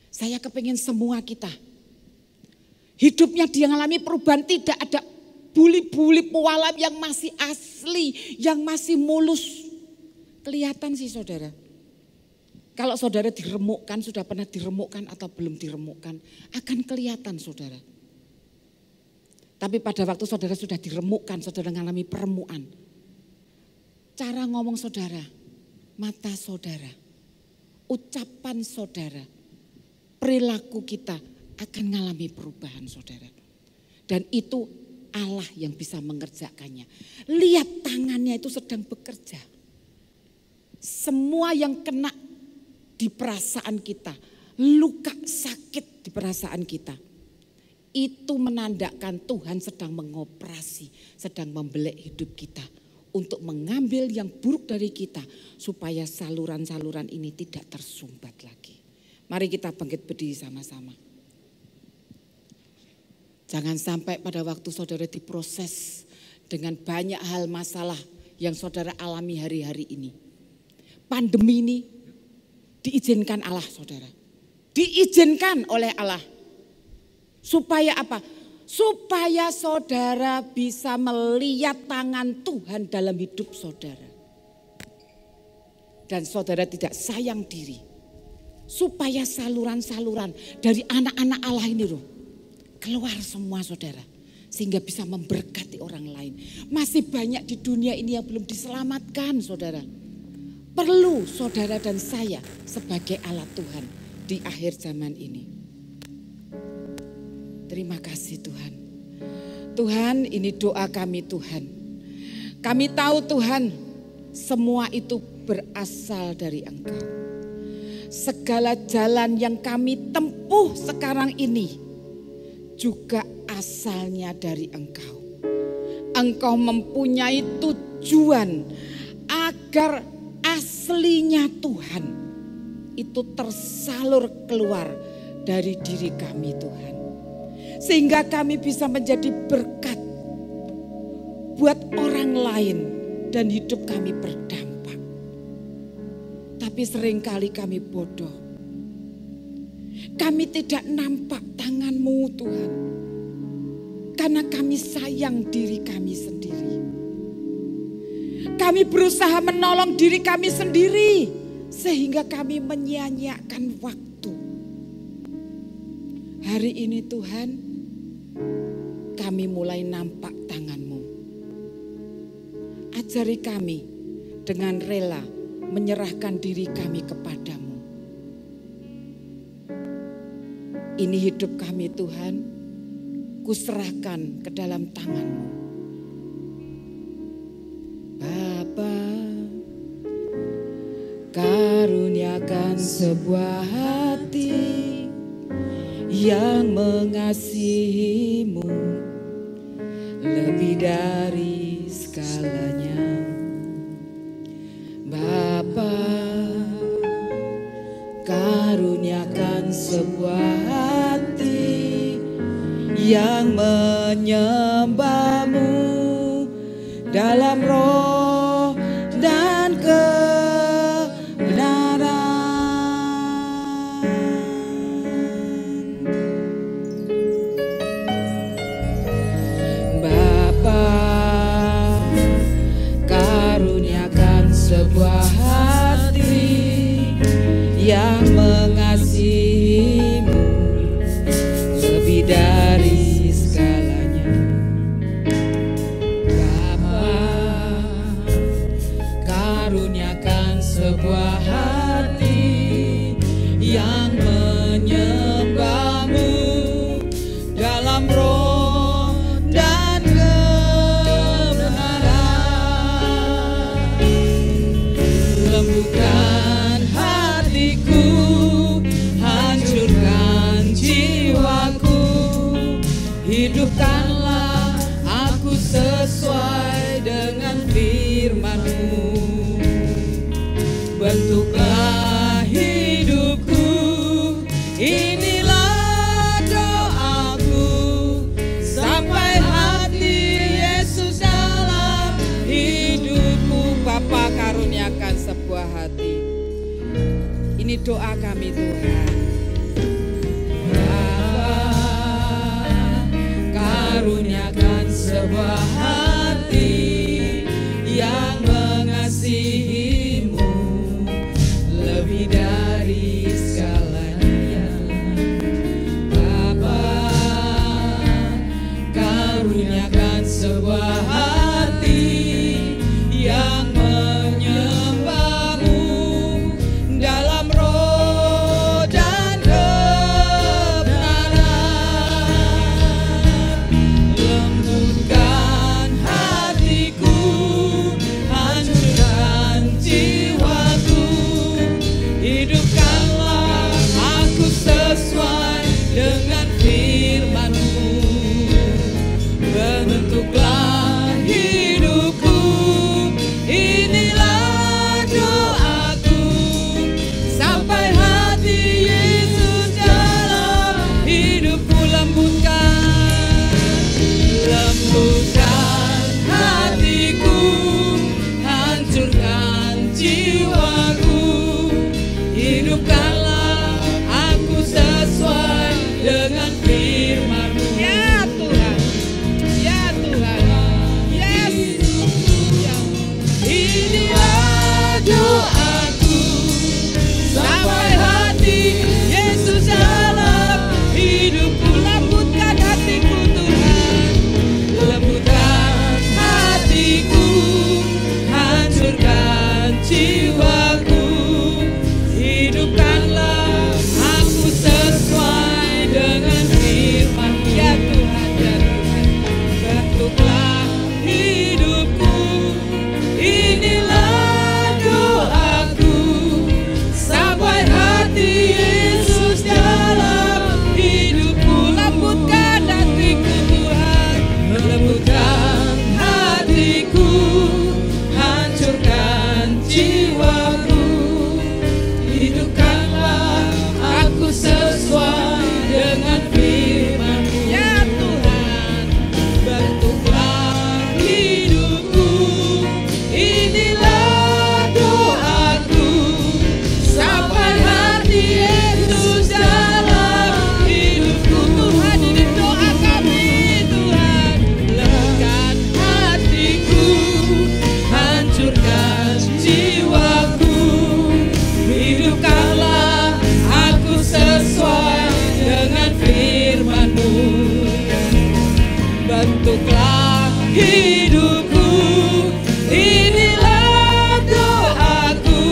saya kepingin semua kita hidupnya dia mengalami perubahan, tidak ada buli-buli pualam yang masih asli, yang masih mulus. Kelihatan sih saudara. Kalau saudara diremukkan, sudah pernah diremukkan atau belum diremukkan, akan kelihatan saudara. Tapi pada waktu saudara sudah diremukkan, saudara mengalami peremukan. Cara ngomong saudara, mata saudara, ucapan saudara, perilaku kita akan mengalami perubahan saudara. Dan itu Allah yang bisa mengerjakannya. Lihat tangannya itu sedang bekerja. Semua yang kena di perasaan kita, luka sakit di perasaan kita, itu menandakan Tuhan sedang mengoperasi, sedang membelek hidup kita untuk mengambil yang buruk dari kita supaya saluran-saluran ini tidak tersumbat lagi. Mari kita bangkit berdiri sama-sama. Jangan sampai pada waktu saudara diproses dengan banyak hal masalah yang saudara alami hari-hari ini. Pandemi ini diizinkan Allah saudara. Diizinkan oleh Allah. Supaya apa? Supaya saudara bisa melihat tangan Tuhan dalam hidup saudara. Dan saudara tidak sayang diri. Supaya saluran-saluran dari anak-anak Allah ini loh, keluar semua saudara. Sehingga bisa memberkati orang lain. Masih banyak di dunia ini yang belum diselamatkan saudara. Perlu saudara dan saya sebagai alat Tuhan di akhir zaman ini. Terima kasih Tuhan. Tuhan, ini doa kami Tuhan. Kami tahu Tuhan, semua itu berasal dari Engkau. Segala jalan yang kami tempuh sekarang ini juga asalnya dari Engkau. Engkau mempunyai tujuan agar aslinya Tuhan itu tersalur keluar dari diri kami Tuhan. Sehingga kami bisa menjadi berkat buat orang lain dan hidup kami berdampak. Tapi seringkali kami bodoh. Kami tidak nampak tangan-Mu Tuhan. Karena kami sayang diri kami sendiri. Kami berusaha menolong diri kami sendiri. Sehingga kami menyia-nyiakan waktu. Hari ini Tuhan, kami mulai nampak tangan-Mu. Ajari kami dengan rela menyerahkan diri kami kepadamu. Ini hidup kami Tuhan, kuserahkan ke dalam tangan-Mu. Bapa, karuniakan sebuah hati yang mengasihi-Mu lebih dari segalanya. Bapa, karuniakan sebuah hati yang menyembah-Mu dalam roh dan kebenaran. Bapa, karuniakan sebuah hati yang mengasihi-Mu lebih dari segalanya. Bapa, karuniakan sebuah hati yang menyembah-Mu dalam roh dan kebenaran. Lembutkan hatiku, hancurkan jiwaku, hidupkanlah aku sesuai doa kami Tuhan. Karuniakan sebuah hati yang mengasihi-Mu lebih dari segalanya. Bapa, karuniakan sebuah hati yang menyembah-Mu dalam roh dan kebenaran. Lembutkan hatiku, hancurkan jiwaku, hidupkanlah aku sesuai dengan firman-Mu. Bentuklah hidupku, inilah doaku, sampai hati Yesus dalam hidupku. Lembutkan hatiku, hancurkan jiwaku, hidupkanlah aku sesuai dengan firman-Mu. Ya Tuhan, ya Tuhan, yes. Inilah doaku, sampai hati Yesus dalam hidupku. Lembutkan hatiku Tuhan, lembutkan hatiku, hancurkan jiwaku, hidupkanlah aku sesuai dengan firman-Mu. Ya Tuhan, ya Tuhan, bentuklah hidupku, inilah doaku, sampai hati Yesus dalam hidupku. Lembutkan hatiku Tuhan, lembutkan hatiku, hancurkan jiwaku, hidupkanlah aku sesuai dengan firman-Mu. Ya Tuhan, bentuklah hidupku, inilah doaku, sampai hati Yesus dalam hidupku. Tuhan, ini doa kami Tuhan. Lembutkan hatiku, hancurkan jiwaku, hidupkanlah aku sesuai dengan firman-Mu. Bentuklah hidupku, inilah doaku,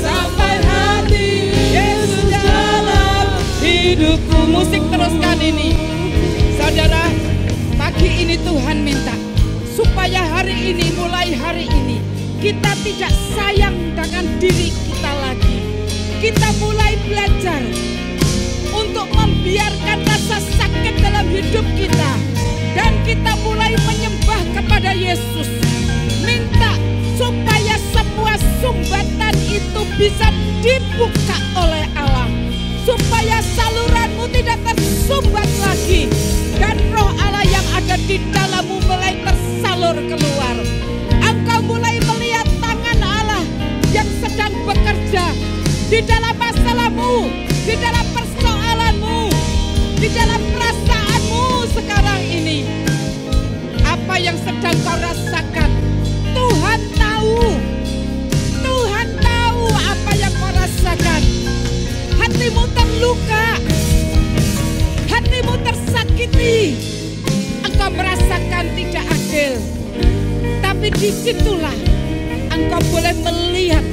sampai hati Yesus dalam hidupku. Musik teruskan ini. Saudara, pagi ini Tuhan minta supaya hari ini, mulai hari ini, kita tidak sayang dengan diri kita lagi. Kita mulai belajar untuk membiarkan rasa sakit dalam hidup kita, dan kita mulai menyembah kepada Yesus. Minta supaya semua sumbatan itu bisa dibuka oleh Allah, supaya saluranmu tidak tersumbat lagi, dan roh Allah yang ada di dalammu mulai tersalur keluar. Engkau mulai melihat tangan Allah yang sedang bekerja di dalam masalahmu, di dalam persoalanmu, di dalam perasaanmu sekarang ini. Apa yang sedang kau rasakan, Tuhan tahu. Tuhan tahu apa yang kau rasakan. Hatimu terluka, hatimu tersakiti, engkau merasakan tidak adil. Tapi disitulah engkau boleh melihat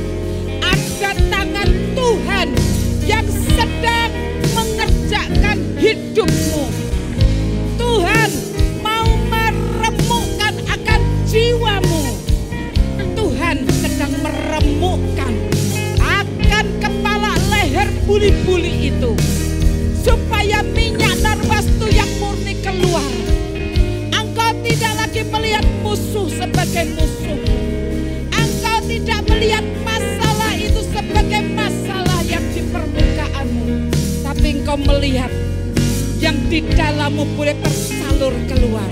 ada tangan Tuhan yang sedang mengerjakan hidupmu. Tuhan mau meremukkan akan jiwamu. Tuhan sedang meremukkan akan kepala leher buli-buli itu, supaya minyak narwastu yang murni keluar. Engkau tidak lagi melihat musuh sebagai musuh. Engkau tidak melihat masalah itu sebagai masalah yang di permukaanmu, tapi engkau melihat yang di dalammu boleh tersalur keluar.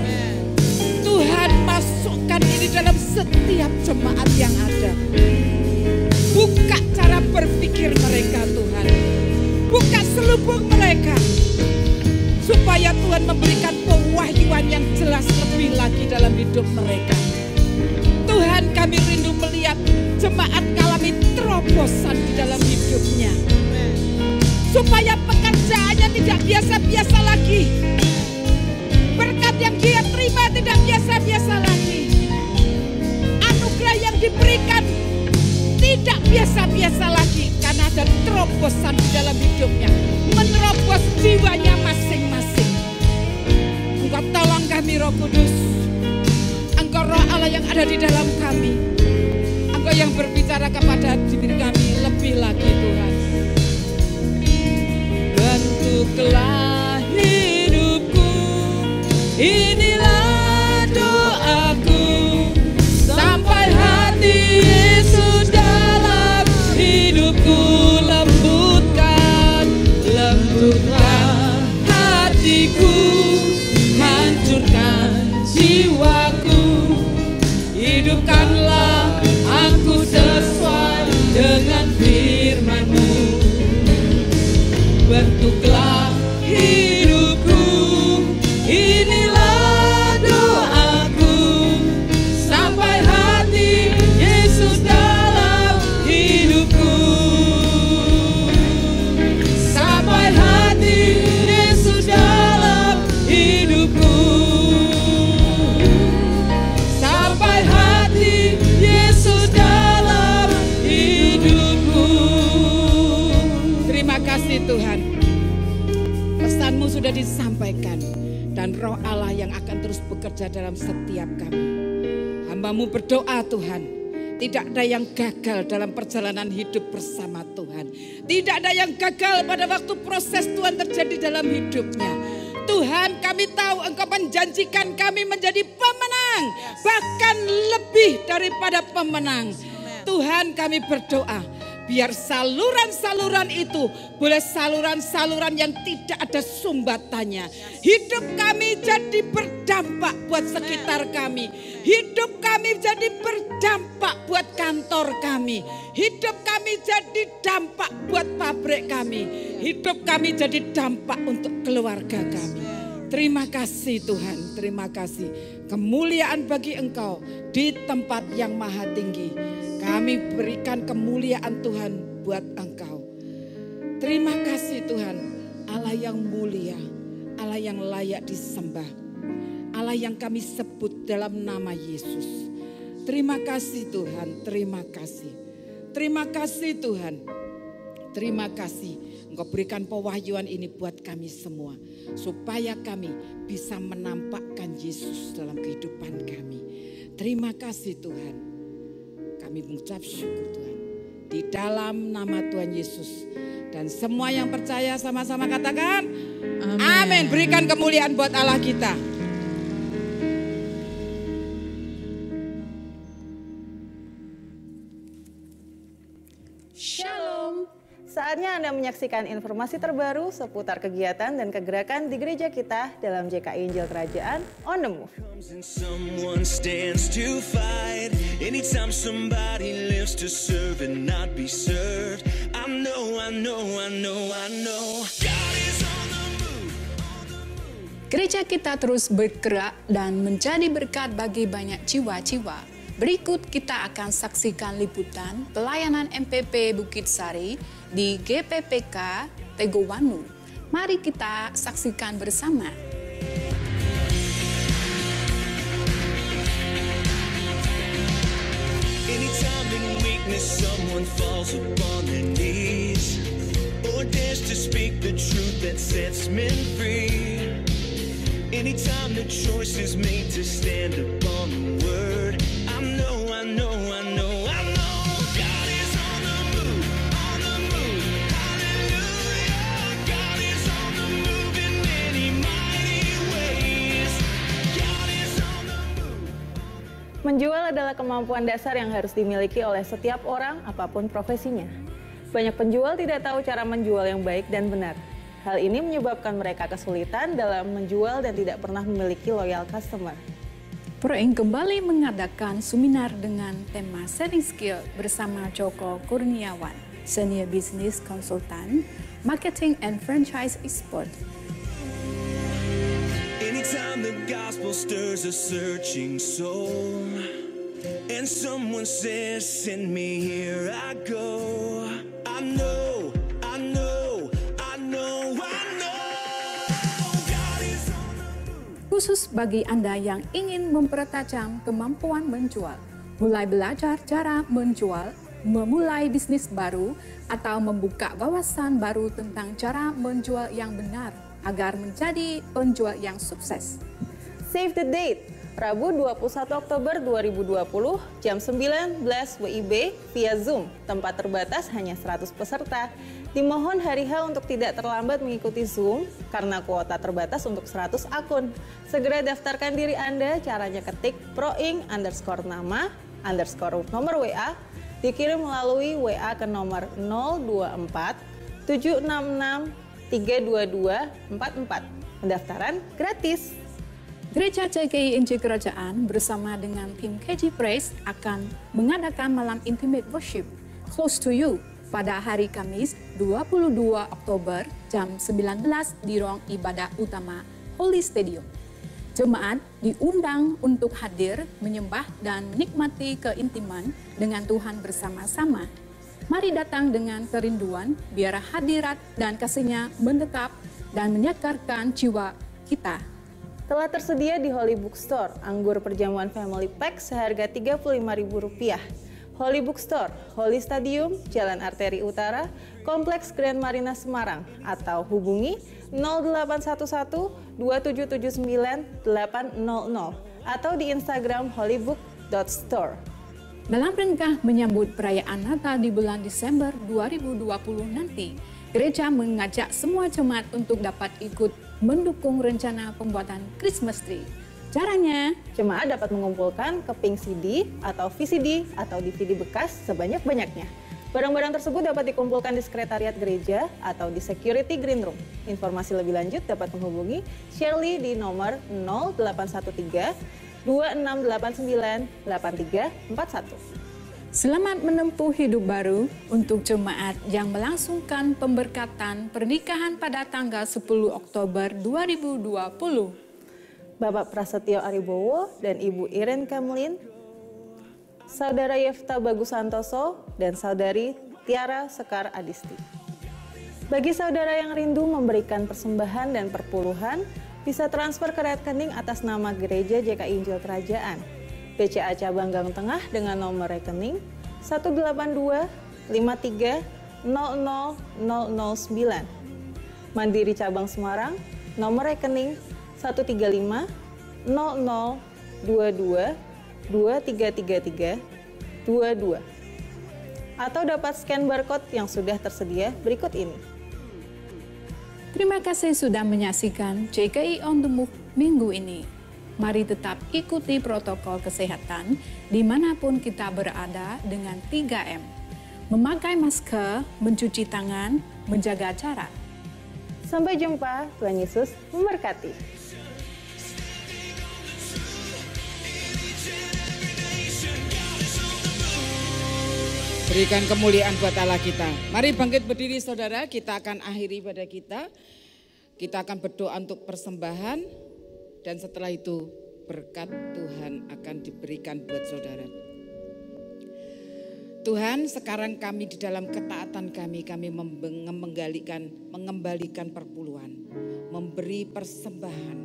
Tuhan masukkan ini dalam setiap jemaat yang ada. Buka cara berpikir mereka Tuhan. Buka selubung mereka. Supaya Tuhan memberikan pewahyuan yang jelas lebih lagi dalam hidup mereka. Tuhan, kami rindu melihat jemaat mengalami terobosan di dalam hidupnya. Supaya pekerjaannya tidak biasa-biasa lagi. Berkat yang dia terima tidak biasa-biasa lagi. Anugerah yang diberikan tidak biasa-biasa lagi. Karena ada terobosan di dalam hidupnya. Menerobos jiwanya masing-masing. Engkau tolong kami Roh Kudus. Engkau Roh Allah yang ada di dalam kami. Engkau yang berbicara kepada diri kami lebih lagi Tuhan. Bentuklah hidupku, inilah doaku, sampai hati Yesus dalam hidupku. Lembutkan hatiku, hancurkan jiwaku, hidupkanlah aku sesuai dengan firman-Mu. Bentuklah hidupku, inilah doaku, sampai hati Yesus dalam hidupku. Sampai hati Yesus dalam hidupku. Sampai hati Yesus dalam hidupku. Terima kasih Tuhan. Pesan-Mu sudah disampaikan. Dan Roh Allah yang akan terus bekerja dalam setiap kami. Hamba-Mu berdoa Tuhan. Tidak ada yang gagal dalam perjalanan hidup bersama Tuhan. Tidak ada yang gagal pada waktu proses Tuhan terjadi dalam hidupnya. Tuhan, kami tahu Engkau menjanjikan kami menjadi pemenang. Bahkan lebih daripada pemenang. Tuhan, kami berdoa. Biar saluran-saluran itu boleh saluran-saluran yang tidak ada sumbatannya. Hidup kami jadi berdampak buat sekitar kami. Hidup kami jadi berdampak buat kantor kami. Hidup kami jadi dampak buat pabrik kami. Hidup kami jadi dampak untuk keluarga kami. Terima kasih Tuhan, terima kasih. Kemuliaan bagi Engkau di tempat yang maha tinggi. Kami berikan kemuliaan Tuhan buat Engkau. Terima kasih Tuhan, Allah yang mulia, Allah yang layak disembah, Allah yang kami sebut dalam nama Yesus. Terima kasih Tuhan, terima kasih. Terima kasih Tuhan, terima kasih. Engkau berikan pewahyuan ini buat kami semua. Supaya kami bisa menampakkan Yesus dalam kehidupan kami. Terima kasih Tuhan. Kami mengucap syukur Tuhan. Di dalam nama Tuhan Yesus. Dan semua yang percaya sama-sama katakan. Amin. Berikan kemuliaan buat Allah kita. Shalom. Saatnya Anda menyaksikan informasi terbaru seputar kegiatan dan kegerakan di gereja kita dalam JKI Injil Kerajaan On The Move. Gereja kita terus bergerak dan menjadi berkat bagi banyak jiwa-jiwa. Berikut kita akan saksikan liputan pelayanan MPP Bukit Sari di GPPK Tegowanu. Mari kita saksikan bersama. Anytime in weakness someone falls upon their knees or dares to speak the truth that sets men free. Anytime the choice is made to stand upon the word, I know, God is on the move, hallelujah. God is on the move in many mighty ways. God is on the move. Menjual adalah kemampuan dasar yang harus dimiliki oleh setiap orang apapun profesinya. Banyak penjual tidak tahu cara menjual yang baik dan benar. Hal ini menyebabkan mereka kesulitan dalam menjual dan tidak pernah memiliki loyal customer. Proing kembali mengadakan seminar dengan tema Selling Skill bersama Joko Kurniawan, Senior Business Consultant, Marketing and Franchise Expert. Anytime the gospel stirs a searching soul, and someone says, send me, here I go. I know, I know, I know, I know. God is on the move. Khusus bagi Anda yang ingin mempertajam kemampuan menjual, mulai belajar cara menjual, memulai bisnis baru, atau membuka wawasan baru tentang cara menjual yang benar agar menjadi penjual yang sukses. Save the date, Rabu 21 Oktober 2020, jam 19 WIB via Zoom, tempat terbatas hanya 100 peserta. Dimohon hari H untuk tidak terlambat mengikuti Zoom karena kuota terbatas untuk 100 akun. Segera daftarkan diri Anda, caranya ketik proing_nama _nomor WA, dikirim melalui WA ke nomor 024 766 322 44. Pendaftaran gratis. Gereja CGI Injil Kerajaan bersama dengan tim KG Praise akan mengadakan malam intimate worship Close to You pada hari Kamis 22 Oktober jam 19 di ruang ibadah utama Holy Stadium. Jemaat diundang untuk hadir, menyembah dan menikmati keintiman dengan Tuhan bersama-sama. Mari datang dengan kerinduan, biar hadirat dan kasih-Nya mendekap dan menyegarkan jiwa kita. Telah tersedia di Holy Bookstore, anggur perjamuan Family Pack seharga Rp35.000. Holy Bookstore, Holy Stadium, Jalan Arteri Utara, Kompleks Grand Marina Semarang, atau hubungi 0811 2779 800 atau di Instagram holybook.store. Dalam rangka menyambut perayaan Natal di bulan Desember 2020 nanti, gereja mengajak semua jemaat untuk dapat ikut mendukung rencana pembuatan Christmas tree. Caranya, jemaat dapat mengumpulkan keping CD atau VCD atau DVD bekas sebanyak-banyaknya. Barang-barang tersebut dapat dikumpulkan di sekretariat gereja atau di security green room. Informasi lebih lanjut dapat menghubungi Shirley di nomor 0813 2689 8341. Selamat menempuh hidup baru untuk jemaat yang melangsungkan pemberkatan pernikahan pada tanggal 10 Oktober 2020. Bapak Prasetyo Aribowo dan Ibu Iren Kamlin, Saudara Yefta Bagus Santoso, dan Saudari Tiara Sekar Adisti. Bagi saudara yang rindu memberikan persembahan dan perpuluhan, bisa transfer ke rekening atas nama Gereja JKI Injil Kerajaan, BCA Cabang Gang Tengah dengan nomor rekening 182 53 00 009. Mandiri Cabang Semarang, nomor rekening 135 00 22 2333 22. Atau dapat scan barcode yang sudah tersedia berikut ini. Terima kasih sudah menyaksikan JKI On The Move minggu ini. Mari tetap ikuti protokol kesehatan dimanapun kita berada dengan 3M. Memakai masker, mencuci tangan, menjaga jarak. Sampai jumpa, Tuhan Yesus memberkati. Berikan kemuliaan buat Allah kita. Mari bangkit berdiri saudara, kita akan akhiri pada kita. Kita akan berdoa untuk persembahan dan setelah itu berkat Tuhan akan diberikan buat saudara. Tuhan, sekarang kami di dalam ketaatan kami mengembalikan perpuluhan, memberi persembahan,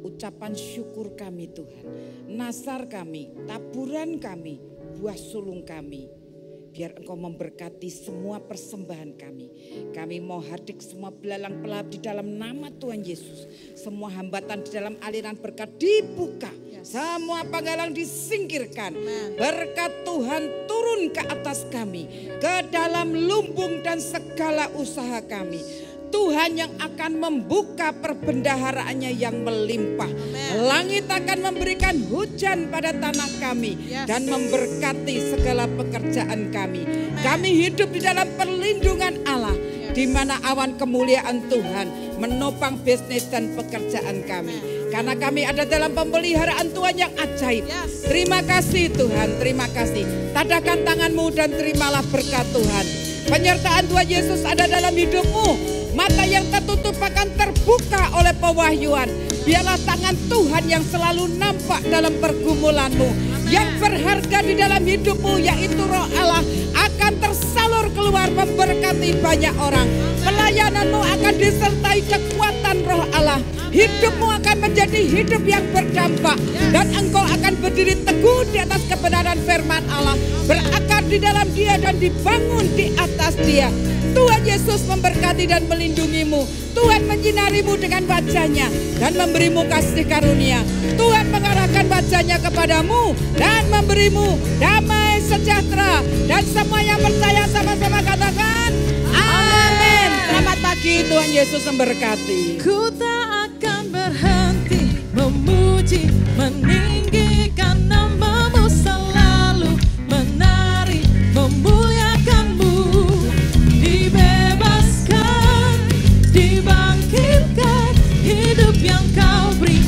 ucapan syukur kami Tuhan, nasar kami, taburan kami, buah sulung kami. Biar Engkau memberkati semua persembahan kami. Kami mau hadir semua belalang pelap di dalam nama Tuhan Yesus. Semua hambatan di dalam aliran berkat dibuka. Semua penghalang disingkirkan. Berkat Tuhan turun ke atas kami. Ke dalam lumbung dan segala usaha kami. Tuhan yang akan membuka perbendaharaannya yang melimpah. Langit akan memberikan hujan pada tanah kami dan memberkati segala pekerjaan kami. Kami hidup di dalam perlindungan Allah. di mana awan kemuliaan Tuhan menopang bisnis dan pekerjaan kami. Karena kami ada dalam pemeliharaan Tuhan yang ajaib. Terima kasih Tuhan, terima kasih. Tadakan tanganmu dan terimalah berkat Tuhan. Penyertaan Tuhan Yesus ada dalam hidupmu. Mata yang tertutup akan terbuka oleh pewahyuan. Biarlah tangan Tuhan yang selalu nampak dalam pergumulanmu. Yang berharga di dalam hidupmu yaitu Roh Allah akan tersalur keluar memberkati banyak orang. Pelayananmu akan disertai kekuatan Roh Allah. Hidupmu akan menjadi hidup yang berdampak. Dan engkau akan berdiri teguh di atas kebenaran firman Allah. Berakar di dalam Dia dan dibangun di atas Dia. Tuhan Yesus memberkati dan melindungimu. Tuhan menyinarimu dengan wajah-Nya dan memberimu kasih karunia. Tuhan mengarahkan wajah-Nya kepadamu dan memberimu damai sejahtera. Dan semua yang percaya sama-sama katakan amin. Selamat pagi, Tuhan Yesus memberkati. Ku tak akan berhenti memuji, meninggikan nama-Mu, selalu menari, memuliakan-Mu. Dibebaskan, dibangkitkan, hidup yang Kau beri